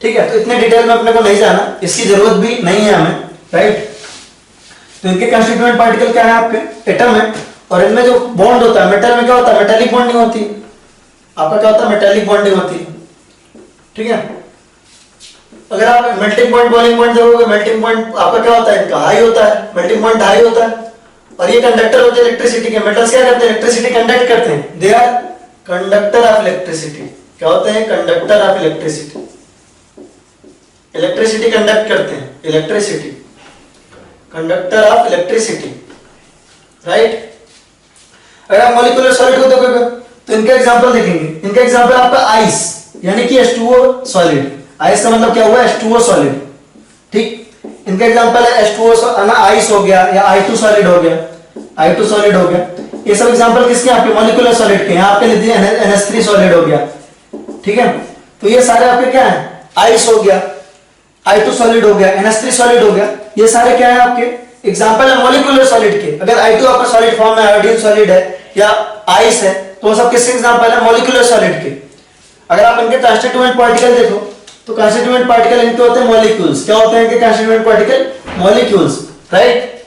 ठीक है। तो इतने डिटेल में अपने को नहीं जाना, इसकी जरूरत भी नहीं है हमें, राइट। तो इनके कंस्टिट्यूएंट पार्टिकल क्या है आपके एटम है, और इनमें जो बॉन्ड होता है मेटल में क्या होता है मेटेलिक बॉन्डिंग होती है, आपका क्या होता है मेटेलिक बॉन्डिंग होती है, ठीक है। अगर आप मेल्टिंग पॉइंट बॉइलिंग पॉइंट देखोगे, मेल्टिंग पॉइंट आपका क्या होता है इनका हाई होता है, मेल्टिंग पॉइंट हाई होता है, और ये कंडक्टर होते हैं इलेक्ट्रिसिटी के। मेटल्स क्या करते हैं इलेक्ट्रिसिटी कंडक्ट करते हैं, they are conductor of electricity. क्या होते हैं conductor of electricity, electricity conduct करते हैं, electricity conductor of electricity, right. अगर आप मॉलिक्यूलर सॉलिड को देखोगे तो इनका एग्जांपल देखेंगे, इनका एग्जांपल आपका आइस यानी कि H2O सॉलिड। आइस का मतलब क्या हुआ H2O सॉलिड, ठीक। इनका एग्जांपल है H2O ना आइस हो गया या I2 सॉलिड हो गया, I2 सॉलिड हो गया। ये सब एग्जांपल किसके आपके मॉलिक्यूलर सॉलिड के। यहाँ आपके लिख दिया NH3 सॉलिड हो गया, ठीक है। तो ये सारे आपके क्या है आइस हो गया, I2 सॉलिड हो गया, NH3 सॉलिड हो गया, ये सारे क्या है आपके एग्जांपल है मॉलिक्यूलर सॉलिड के। अगर I2 आपका सॉलिड फॉर्म में आयोडीन सॉलिड है या आइस है तो सब किसके एग्जांपल है मॉलिक्यूलर सॉलिड के। अगर आप इनके कंस्टिट्यूएंट पार्टिकल देखो तो कंस्टिट्यूएंट पार्टिकल इनके होते हैं मॉलिक्यूल्स। क्या होते हैं इनके constituent particle molecules, right,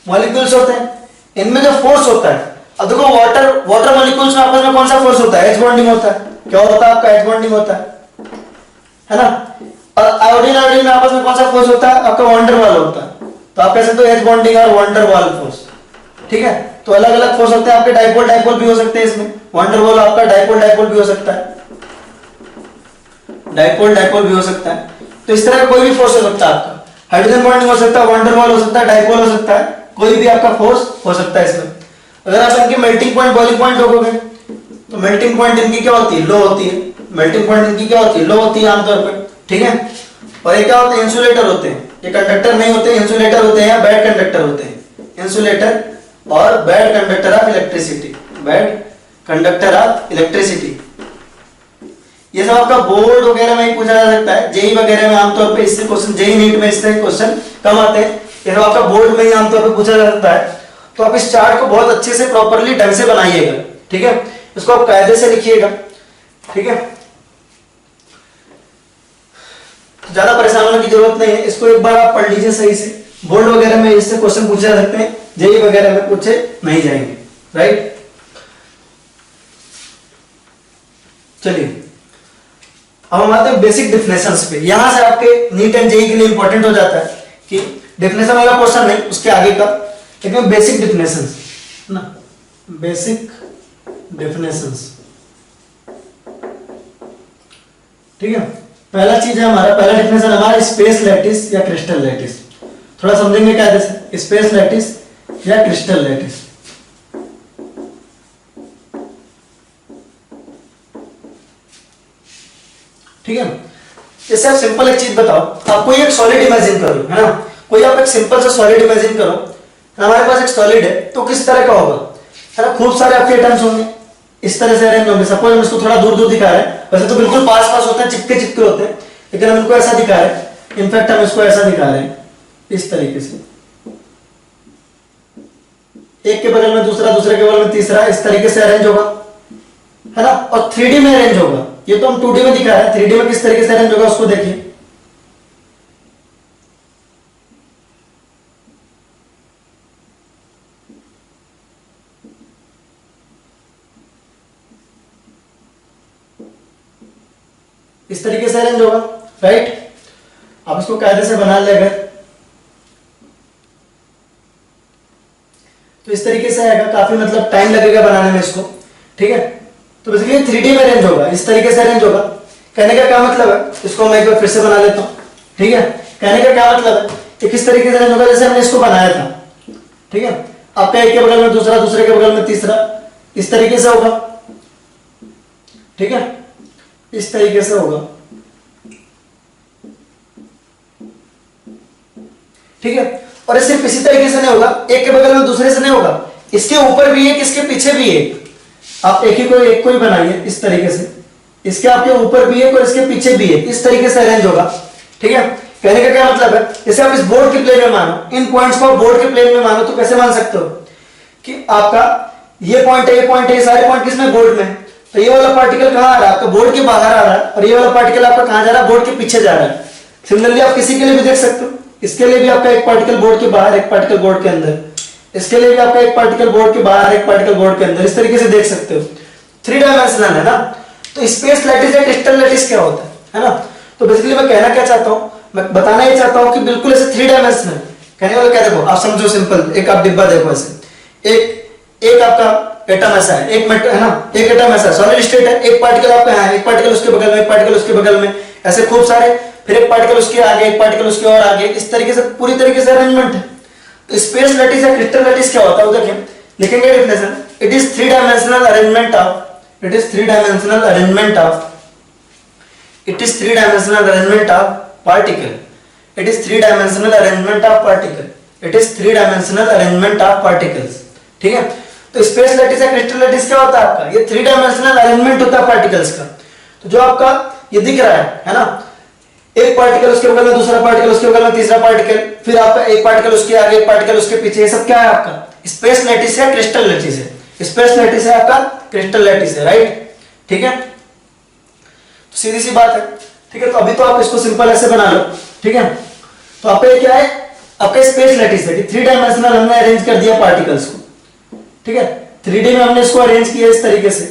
molecules होते हैं। इनमें जो फोर्स होता है, अब देखो वाटर मॉलिक्यूल्स में आपस में कौन सा फोर्स होता है एच बॉन्डिंग होता है। क्या होता है आपका एच बॉन्डिंग होता है ना। और आयोडीन में आपस में कौन सा फोर्स होता है आपका वंडर वाल होता है। तो आप कह सकते हो एच बॉन्डिंग और वंडर वाल फोर्स, ठीक है। तो अलग अलग फोर्स होते हैं आपके, डाइपोल डाइपोल भी हो सकते हैं इसमें, वंडर वाल आपका डाइपोल डाइपोल भी हो सकता है, डाइपोल डाइपोल भी हो सकता है। तो इस तरह का कोई भी फोर्स हो सकता है आपका, हाइड्रोजन बॉन्डिंग हो सकता है, वंडर वाल हो सकता है, डाइपोल हो सकता है, कोई भी आपका फोर्स हो सकता है इसमें। अगर आप इनके मेल्टिंग पॉइंट बॉइलिंग पॉइंट देखोगे तो मेल्टिंग पॉइंट इनकी क्या होती है लो होती है, मेल्टिंग पॉइंट इनकी क्या होती है लो होती है आमतौर पर। ठीक है। और ये क्या होते हैं, इंसुलेटर होते हैं, ये कंडक्टर नहीं होते, इंसुलेटर होते हैं या बैड कंडक्टर होते हैं। इंसुलेटर और bad conductor of electricity, bad conductor of electricity. ये सब आपका बोर्ड वगैरह में ही पूछा जा सकता है, जेई वगैरह में आमतौर पे इससे क्वेश्चन, जेई नीट में इससे क्वेश्चन कम आते हैं, ये सब आपका बोर्ड में ही आमतौर पे पूछा जा सकता है। तो आप इस चार्ट को बहुत अच्छे से प्रॉपर्ली ढंग से बनाइएगा, ठीक है, इसको आप कायदे से लिखिएगा, ठीक है। ज्यादा परेशान होने की जरूरत नहीं है, इसको एक बार आप पढ़ लीजिए सही से। बोर्ड वगैरह में इससे क्वेश्चन पूछे जा सकते हैं, जेई वगैरह में पूछे नहीं जाएंगे, राइट। चलिए अब हम आते हैं बेसिक डेफिनेशंस पे। यहां से आपके नीट एंड जेई के लिए इंपॉर्टेंट हो जाता है कि डेफिनेशन वाला क्वेश्चन नहीं, उसके आगे का, लेकिन बेसिक डेफिनेशंस ना, बेसिक डेफिनेशंस, ठीक है। पहला चीज है हमारा, पहला डेफिनेशन हमारा स्पेस लैटिस या क्रिस्टल लैटिस। थोड़ा समझेंगे क्या है स्पेस लैटिस या क्रिस्टल लैटिस। ठीक है, जैसे आप सिंपल एक चीज बताओ, आप कोई एक सॉलिड इमेजिन करो, है ना, कोई आप एक सिंपल सा सॉलिड इमेजिन करो, हमारे पास एक सॉलिड है तो किस तरह का होगा, है ना, खूब सारे आपके एटम्स होंगे, इस तरह से अरेंज होंगे। सपोज हम इसको थोड़ा दूर दूर दिखा रहे हैं, वैसे तो बिल्कुल पास पास होते हैं, चिपके चिपके होते हैं, लेकिन हम इनको ऐसा दिखा रहे हैं, इनफैक्ट हम इसको ऐसा दिखा रहे हैं इस तरीके से, एक के बगल में दूसरा, दूसरे के बगल में तीसरा, इस तरीके से अरेंज होगा, है ना। और 3D में अरेंज होगा, ये तो हम 2D में दिखा रहे हैं, 3D में किस तरीके से अरेंज होगा उसको देखिए। इस तरीके से अरेंज होगा, राइट। आप इसको कायदे से बना ले अगर तो इस तरीके से आएगा, काफी मतलब टाइम लगेगा बनाने में इसको, ठीक है। तो बेसिकली 3D में अरेंज होगा, इस तरीके से अरेंज होगा। कहने का क्या मतलब है, इसको मैं एक बार फिर से बना लेता हूं, ठीक है। कहने का क्या मतलब है कि किस तरीके से अरेंज होगा, जैसे हमने इसको बनाया था, ठीक है, आपका एक के बगल में दूसरा, दूसरे के बगल में तीसरा, इस तरीके से होगा, ठीक है, इस तरीके से होगा, ठीक है। और ये सिर्फ इसी तरीके से नहीं होगा, एक के बगल में दूसरे से नहीं होगा, इसके ऊपर भी एक, इसके पीछे भी एक। आप एक को ही बनाइए इस तरीके से, इसके आपके ऊपर भी एक और इसके पीछे भी एक, इस तरीके से अरेंज होगा, ठीक है। कहने का क्या मतलब है, जैसे आप इस बोर्ड के प्लेन में मानो, इन पॉइंट्स को बोर्ड के प्लेन में मानो, तो कैसे मान सकते हो कि आपका ये पॉइंट है, ये पॉइंट है, ये सारे पॉइंट किसमें, बोर्ड में। तो ये वाला पार्टिकल कहां आ रहा है, आपका बोर्ड के बाहर आ रहा है, और ये वाला पार्टिकल आपका कहां जा रहा है, बोर्ड के पीछे जा रहा है। सिमिलरली आप किसी के लिए भी देख सकते हो, इसके लिए भी आपका एक पार्टिकल बोर्ड के बाहर, एक पार्टिकल बोर्ड के अंदर, इसके लिए भी आपका एक पार्टिकल बोर्ड के बाहर, एक पार्टिकल बोर्ड के अंदर, इस तरीके से देख सकते हो। 3 डायमेंशनल है ना। तो स्पेस लैटिस या क्रिस्टल लैटिस क्या होता है ना। तो बेसिकली मैं कहना क्या चाहता हूं, मैं बताना ये चाहता हूं कि बिल्कुल ऐसे 3 डायमेंशनल कहने वाला क्या, देखो आप समझो सिंपल, एक आप डिब्बा देखो ऐसे, एक आपका एटम ऐसा है, एक है ना, एक एटम ऐसा सॉलिड स्टेट है, एक पार्टिकल आपका यहाँ है, एक पार्टिकल उसके बगल में, एक पार्टिकल उसके बगल में, ऐसे खूब सारे, फिर एक पार्टिकल उसके आगे, एक पार्टिकल उसके और आगे, इस तरीके से पूरी तरीके से अरेंजमेंट है। तो स्पेस लैटिस या क्रिस्टल लैटिस क्या होता है वो देखिए, लिखेंगे definition, it is 3 dimensional arrangement of, it is 3 dimensional arrangement of, it is 3 dimensional arrangement of particle, it is 3 dimensional arrangement of particle, it is 3 dimensional arrangement of particles, ठीक है। तो स्पेस लैटिस या क्रिस्टल लैटिस क्या होता है आपका, ये 3 डायमेंशनल अरेंजमेंट होता है पार्टिकल्स का। तो जो आपका ये दिख रहा है ना, एक पार्टिकल उसके बगल में, दूसरा पार्टिकल उसके बगल में, तीसरा पार्टिकल, फिर आपका एक पार्टिकल उसके आगे, एक पार्टिकल उसके पीछे, ये सब क्या है आपका स्पेस लैटिस है, क्रिस्टल लैटिस है। स्पेस लैटिस है आपका, क्रिस्टल लैटिस है, राइट, ठीक है। तो सीधी सी बात है, ठीक है। तो अभी तो आप इसको सिंपल ऐसे बना लो, ठीक है। तो आपका क्या है, आपका स्पेस लैटिस है, 3 डायमेंशनल हमने अरेंज कर दिया पार्टिकल्स को, ठीक है। 3D में हमने इसको अरेंज किया इस तरीके से,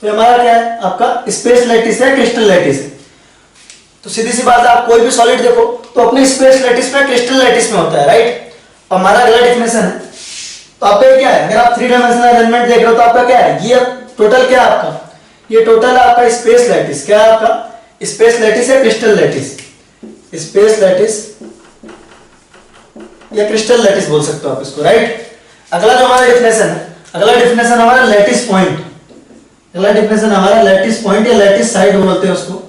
तो हमारा क्या है आपका स्पेस लैटिस है, क्रिस्टल लैटिस है। तो सीधी सी बात है, आप कोई भी सॉलिड देखो तो अपने स्पेस लैटिस में, क्रिस्टल लैटिस में होता है, राइट। और हमारा अगला डेफिनेशन है, तो आपका क्या है, अगर आप 3 डायमेंशनल अरेंजमेंट देख रहे हो तो आपका क्या है, ये टोटल क्या है आपका, ये टोटल आपका स्पेस लैटिस, क्या है आपका स्पेस लैटिस या क्रिस्टल लैटिस, स्पेस लैटिस या क्रिस्टल लैटिस बोल सकते हो आप इसको, राइट। अगला जो हमारा डेफिनेशन है, अगला डेफिनेशन हमारा लैटिस पॉइंट, अगला डेफिनेशन हमारा लैटिस पॉइंट या लैटिस साइड बोलते हैं उसको,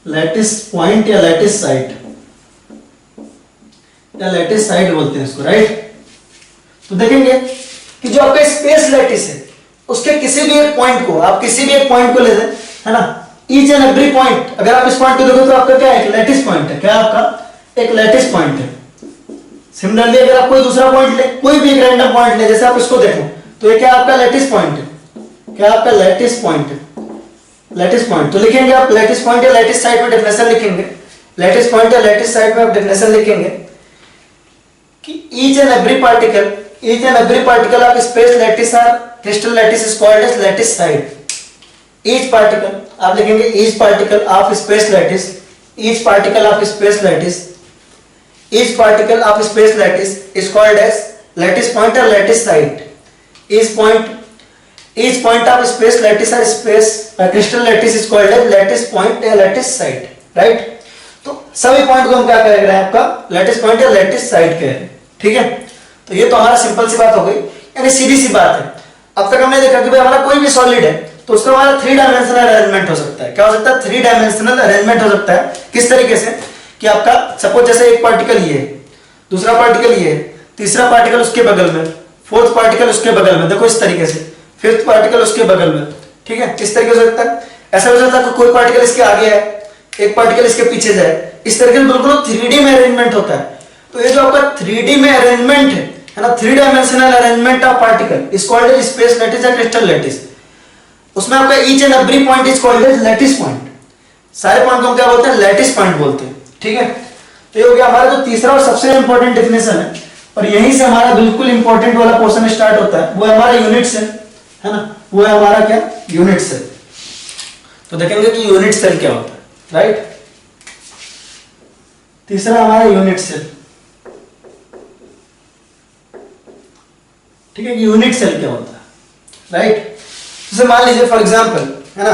लैटिस पॉइंट या लैटिस साइट या लैटिस साइट बोलते हैं इसको, राइट। तो देखेंगे कि जो आपका स्पेस लैटिस है उसके किसी भी एक पॉइंट को, आप किसी भी एक पॉइंट को ले लें, है ना, ईच एंड एवरी पॉइंट, अगर आप इस पॉइंट को देखो तो आपका क्या है, एक लैटिस पॉइंट है। क्या आपका एक लैटिस पॉइंट है। सिमिलरली अगर आप कोई दूसरा पॉइंट ले, कोई भी एक रैंडम पॉइंट ले, जैसे आप इसको देखो तो ये क्या आपका लैटिस पॉइंट है। क्या आपका लैटिस पॉइंट है, लैटिस पॉइंट। तो लिखेंगे आप लैटिस पॉइंट या लैटिस साइड में डेफिनेशन लिखेंगे, लैटिस पॉइंट या लैटिस साइड में आप डेफिनेशन लिखेंगे कि each and every particle of space lattice or crystal lattice is called as lattice site. Each particle आप लिखेंगे, each particle of space lattice, each particle of space lattice, each particle of space lattice is called as lattice point और lattice site. Each point of space lattice और space crystal lattice is called as lattice point या लैटिस साइड, राइट। तो सभी पॉइंट को हम क्या कह रहे हैं, आपका लैटिस पॉइंट या लैटिस साइड कह रहे हैं, ठीक है। तो ये तो हमारा सिंपल सी बात हो गई, यानी सीधी सी बात है। अब तक हमने देखा कि भाई हमारा कोई भी सॉलिड है तो उसका हमारा 3 डायमेंशनल अरेंजमेंट हो सकता है। क्या हो सकता है, 3 डायमेंशनल अरेंजमेंट हो सकता है। किस तरीके से कि आपका सपोज जैसे एक पार्टिकल ये है, दूसरा पार्टिकल ये है, तीसरा पार्टिकल उसके बगल में, फोर्थ पार्टिकल उसके बगल में, देखो इस तरीके से, फिफ्थ पार्टिकल उसके बगल में, ठीक है। इस तरीके से हो सकता है। ऐसा हो सकता है कि कोई पार्टिकल इसके आगे है, एक पार्टिकल इसके पीछे जाए, इस तरीके से बिल्कुल 3D में अरेंजमेंट होता है। तो ये जो आपका 3D में अरेंजमेंट है ना, 3 dimensional arrangement of particle is called as space lattice या क्रिस्टल लैटिस। उसमें आपका each and every point is called as lattice point. सारे पॉइंट को हम क्या बोलते हैं, लैटिस पॉइंट बोलते हैं, ठीक है। तो ये हो गया हमारा जो तीसरा और सबसे इंपॉर्टेंट डेफिनेशन है, और यहीं से हमारा बिल्कुल इंपॉर्टेंट वाला पोर्शन स्टार्ट होता है, वो है हमारा यूनिट सेल, है ना, वो है हमारा क्या, यूनिट सेल। तो देखेंगे कि यूनिट सेल क्या होता है, राइट। तीसरा हमारा यूनिट सेल, ठीक है। यूनिट सेल क्या होता है, राइट। जैसे मान लीजिए फॉर एग्जांपल, है ना,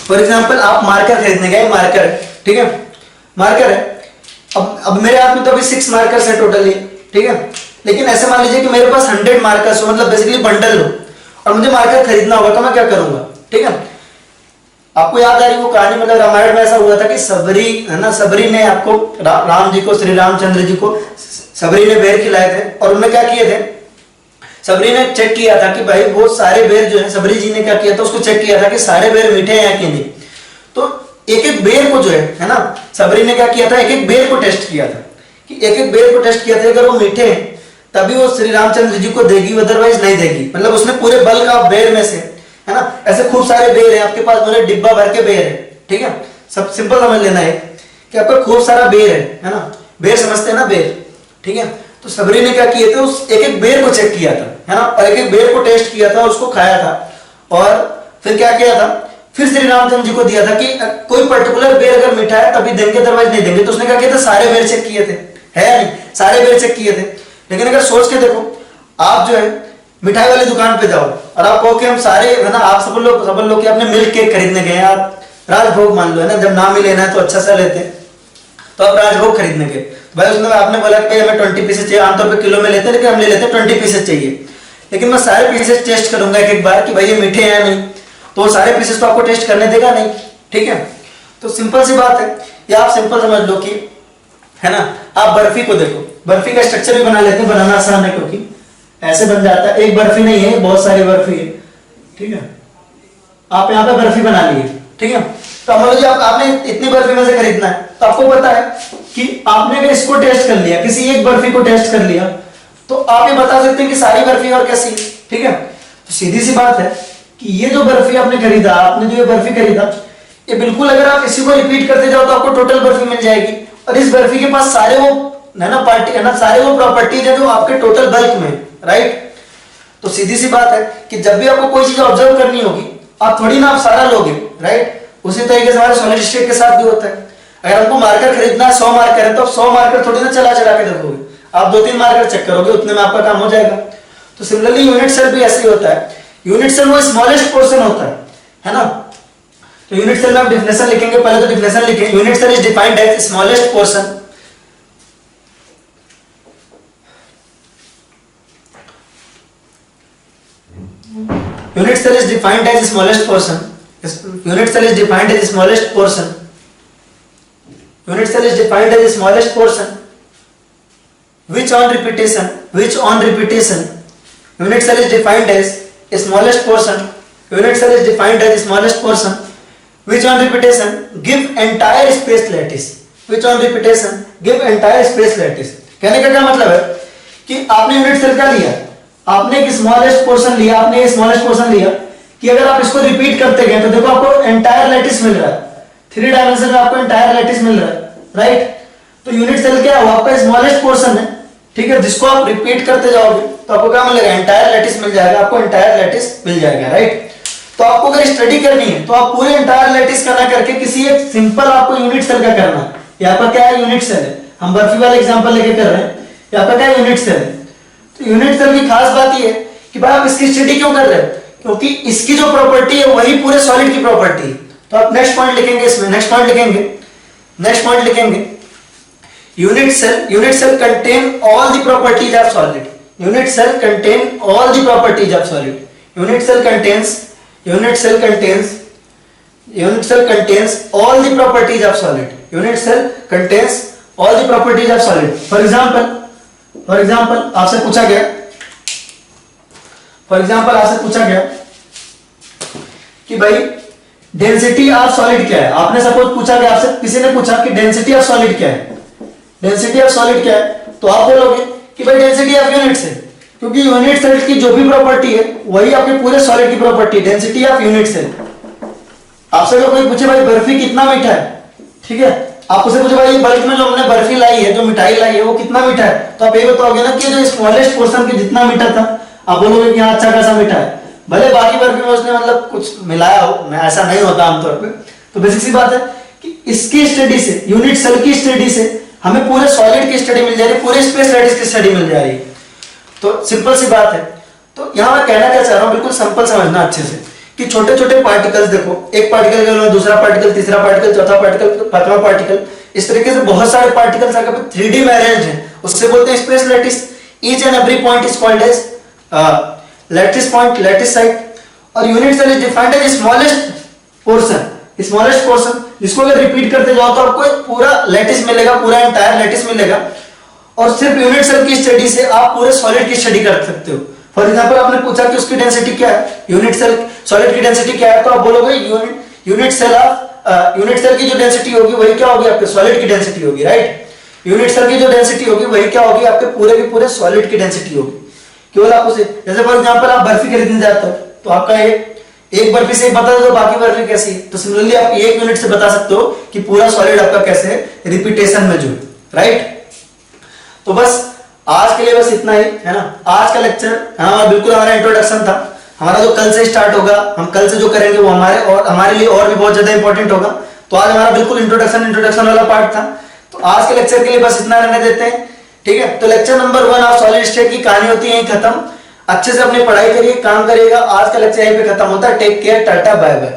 फॉर एग्जांपल आप मार्कर खरीदने गए, मार्कर है, ठीक है, मार्कर है। अब मेरे हाथ में तो अभी 6 मार्कर्स है टोटली, ठीक है। लेकिन ऐसे मान लीजिए कि मेरे पास 100 मार्कर्स हो, मतलब बेसिकली बंडल हो, और मुझे मार्कर खरीदना होगा, तो मैं क्या करूंगा, ठीक है। आपको याद आ रही वो कहानी, मतलब रामायण में ऐसा हुआ था कि सबरी, है ना, सबरी ने आपको राम जी को, श्री रामचंद्र जी को सबरी ने बेर खिलाए थे, और उन्होंने क्या किए थे, सबरी ने चेक किया था कि भाई वो सारे बेर जो है, सबरी जी ने क्या किया था, उसको चेक किया था कि सारे बेर मीठे हैं कि नहीं। तो एक एक बेर को जो है ना, सबरी ने क्या किया था, एक एक बेर को टेस्ट किया था कि एक एक बेर को टेस्ट किया था, अगर वो मीठे हैं तभी वो श्री रामचंद्र जी को देगी, अदरवाइज नहीं देगी। मतलब उसने पूरे बल्क ऑफ बेर में से, है ना, ऐसे खूब सारे बेर हैं आपके पास, मतलब डिब्बा भर के बेर है, ठीक है। सब सिंपल समझ लेना है कि आपका खूब सारा बेर है ना, बेर समझते हैं ना, बेर, ठीक है। तो सबरी ने क्या किए थे, उस एक एक बेर को चेक किया था, है ना, और एक एक बेर को टेस्ट किया था, उसको खाया था, और फिर क्या किया था, फिर श्री रामचंद्र जी को दिया था कि कोई पर्टिकुलर बेर अगर मीठा है तभी देंगे, अदरवाइज नहीं देंगे। तो उसने क्या किया था, सारे बेर चेक किए थे, है या नहीं, सारे बेर चेक किए थे। लेकिन अगर सोच के देखो, आप जो है मिठाई वाली दुकान पे जाओ और आप कहो कि हम सारे, है ना, आप सब लोग कि आपने मिल्क केक खरीदने गए हैं, आप राजभोग मान लो, है ना, जब नाम ही लेना है तो अच्छा सा लेते हैं, तो आप राजभोग खरीदने गए, भाई उसने आपने बोला कि हमें 20 पीसेस चाहिए, आमतौर पे किलो में लेते हैं, लेकिन हम ले लेते हैं 20 पीसेस चाहिए। लेकिन मैं सारे पीसेस टेस्ट करूंगा एक एक बार कि भाई ये मीठे हैं या नहीं, तो सारे पीसेस तो आपको टेस्ट करने देगा नहीं, ठीक है। तो सिंपल सी बात है, या आप सिंपल समझ लो कि, है ना, आप बर्फी को देखो, बर्फी का स्ट्रक्चर भी बना लेते हैं, बनाना आसान है क्योंकि ऐसे बन जाता है। एक बर्फी नहीं है, बहुत सारी बर्फी है, ठीक है। आप यहाँ पे बर्फी बना लिए, ठीक है। तो मान लीजिए आपने इतनी बर्फी में से खरीदना है, तो आपको पता है कि आपने अगर इसको टेस्ट कर लिया, किसी एक बर्फी को टेस्ट कर लिया, तो आप ये बता सकते हैं कि सारी बर्फी और कैसी, ठीक है। तो सीधी सी बात है कि ये जो बर्फी आपने खरीदा, आपने जो ये बर्फी खरीदा, ये बिल्कुल अगर आप इसी को रिपीट करते जाओ तो आपको टोटल बर्फी मिल जाएगी, और इस बर्फी के पास सारे वो, है ना, पार्टी, है ना, सारे वो प्रॉपर्टीज है जो आपके टोटल बल्क में, राइट। तो सीधी सी बात है कि जब भी आपको कोई चीज ऑब्जर्व करनी होगी, आप थोड़ी ना आप सारा लोगे, राइट। उसी तरीके से हमारे सॉलिड स्टेट के साथ भी होता है। अगर आपको मार्कर खरीदना है 100 मार्कर है, तो आप 100 मार्कर थोड़ी ना चला के देखोगे, आप 2-3 मार्कर चेक करोगे, उतने में आपका काम हो जाएगा। तो सिमिलरली यूनिट सेल भी ऐसे ही होता है। यूनिट सेल वो स्मॉलेस्ट पोर्शन होता है ना। तो यूनिट सेल में आप डेफिनेशन लिखेंगे, पहले तो डेफिनेशन लिखेंगे, unit cell is defined as smallest portion, unit cell is defined as smallest portion, unit cell is defined as smallest portion unit cell is defined as smallest portion which on repetition unit cell is defined as smallest portion unit cell is defined as smallest portion which on repetition give entire space lattice which on repetition give entire space lattice। कहने का क्या मतलब है कि आपने यूनिट सेल का लिया, आपने एक स्मॉलेस्ट पोर्शन लिया, आपने ये स्मॉलेस्ट पोर्शन लिया कि अगर आप इसको रिपीट करते गए तो देखो आपको एंटायर लैटिस मिल रहा है, 3 डायमेंशन में आपको एंटायर लैटिस मिल रहा है, राइट। तो यूनिट सेल क्या है, आपका स्मॉलेस्ट पोर्शन है, ठीक है, जिसको आप रिपीट करते जाओगे तो आपको क्या मिलेगा, एंटायर लैटिस मिल जाएगा, आपको एंटायर लैटिस मिल जाएगा, राइट। तो आपको अगर स्टडी करनी है तो आप पूरे एंटायर लैटिस का ना करके किसी एक सिंपल आपको यूनिट सेल का करना है। यहाँ पर क्या है, यूनिट सेल है, हम बर्फी वाला एग्जांपल लेके कर रहे हैं, यहाँ पर क्या है, यूनिट सेल है। तो यूनिट सेल की खास बात ये है कि भाई आप इसकी स्टडी क्यों कर रहे हैं, क्योंकि इसकी जो प्रॉपर्टी है वही पूरे सॉलिड की प्रॉपर्टी है। तो आप नेक्स्ट पॉइंट लिखेंगे, इसमें नेक्स्ट पॉइंट लिखेंगे unit cell contain all the properties of solid unit cell contain all the properties of solid unit cell contains all the properties of solid unit cell contains all the properties of solid for example आपसे पूछा गया कि भाई डेंसिटी ऑफ सॉलिड क्या है। आपने सपोज पूछा गया, आपसे किसी ने पूछा कि डेंसिटी ऑफ सॉलिड क्या है, डेंसिटी ऑफ सॉलिड क्या है, तो आप बोलोगे कि भाई डेंसिटी ऑफ यूनिट सेल, क्योंकि यूनिट सेल की जो भी प्रॉपर्टी है वही आपके पूरे सॉलिड की property, density of unit cell. आपसे अगर कोई पूछे भाई बर्फी कितना मीठा है, ठीक है, आप उसे पूछे भाई बल्क में जो हमने बर्फी लाई है, जो मिठाई लाई है वो कितना मीठा है, तो आप ये बताओगे ना कि जो स्मॉलेस्ट पोर्शन के जितना मीठा था, आप बोलोगे कि हाँ अच्छा खासा मीठा है, भले बाकी बर्फी में उसने मतलब कुछ मिलाया हो, मैं ऐसा नहीं होता आमतौर पे। तो बेसिक सी बात है कि इसकी स्टडी से, यूनिट सेल की स्टडी से हमें पूरे सॉलिड की स्टडी मिल जा रही है, पूरे स्पेस लैटिस की स्टडी मिल जा रही है। तो सिंपल सी बात है। तो यहां मैं कहना क्या चाह रहा हूं, बिल्कुल सिंपल समझना अच्छे से, कि छोटे छोटे पार्टिकल्स देखो, एक पार्टिकल के बाद दूसरा पार्टिकल, तीसरा पार्टिकल, चौथा पार्टिकल, पांचवा पार्टिकल, इस तरीके से बहुत सारे पार्टिकल्स अगर 3D में अरेंज्ड हैं, उससे बोलते हैं space lattice. Each and every point is called as lattice point, lattice site. और unit cell is defined as smallest portion, जिसको अगर रिपीट करते जाओ तो आपको पूरा लैटिस मिलेगा, पूरा एंटायर लैटिस मिलेगा। और सिर्फ यूनिट सेल की स्टडी से आप पूरे सॉलिड की स्टडी कर सकते हो। फॉर एग्जांपल आपने पूछा कि उसकी डेंसिटी क्या है, यूनिट सेल सॉलिड की डेंसिटी क्या है, तो आप बोलोगे यूनिट सेल की जो डेंसिटी होगी वही क्या होगी, आपके सॉलिड की डेंसिटी होगी, राइट। यूनिट सेल की जो डेंसिटी होगी वही क्या होगी, आपके पूरे के पूरे सॉलिड की डेंसिटी होगी। केवल आप उसे, जैसे फॉर एग्जांपल आप बर्फी खरीदने जाते हो तो आपका एक बर्फी से बता दो बाकी बर्फी कैसी है, तो सिमिलरली आप एक यूनिट से बता सकते हो कि पूरा सॉलिड आपका कैसे है, रिपीटेशन में जो, राइट। तो बस आज के लिए बस इतना ही है ना। आज का लेक्चर हमारा इंट्रोडक्शन था। हमारा जो कल से स्टार्ट होगा, हम कल से जो करेंगे वो हमारे लिए और भी बहुत ज्यादा इंपॉर्टेंट होगा। तो आज हमारा बिल्कुल इंट्रोडक्शन वाला पार्ट था। तो आज के लेक्चर के लिए बस इतना रहने देते हैं, ठीक है। तो lecture number 1 of solid state की कहानी होती है खत्म। अच्छे से अपनी पढ़ाई करिए, काम करिएगा। आज का लेक्चर यहीं पे खत्म होता है। Take care, tata, bye bye.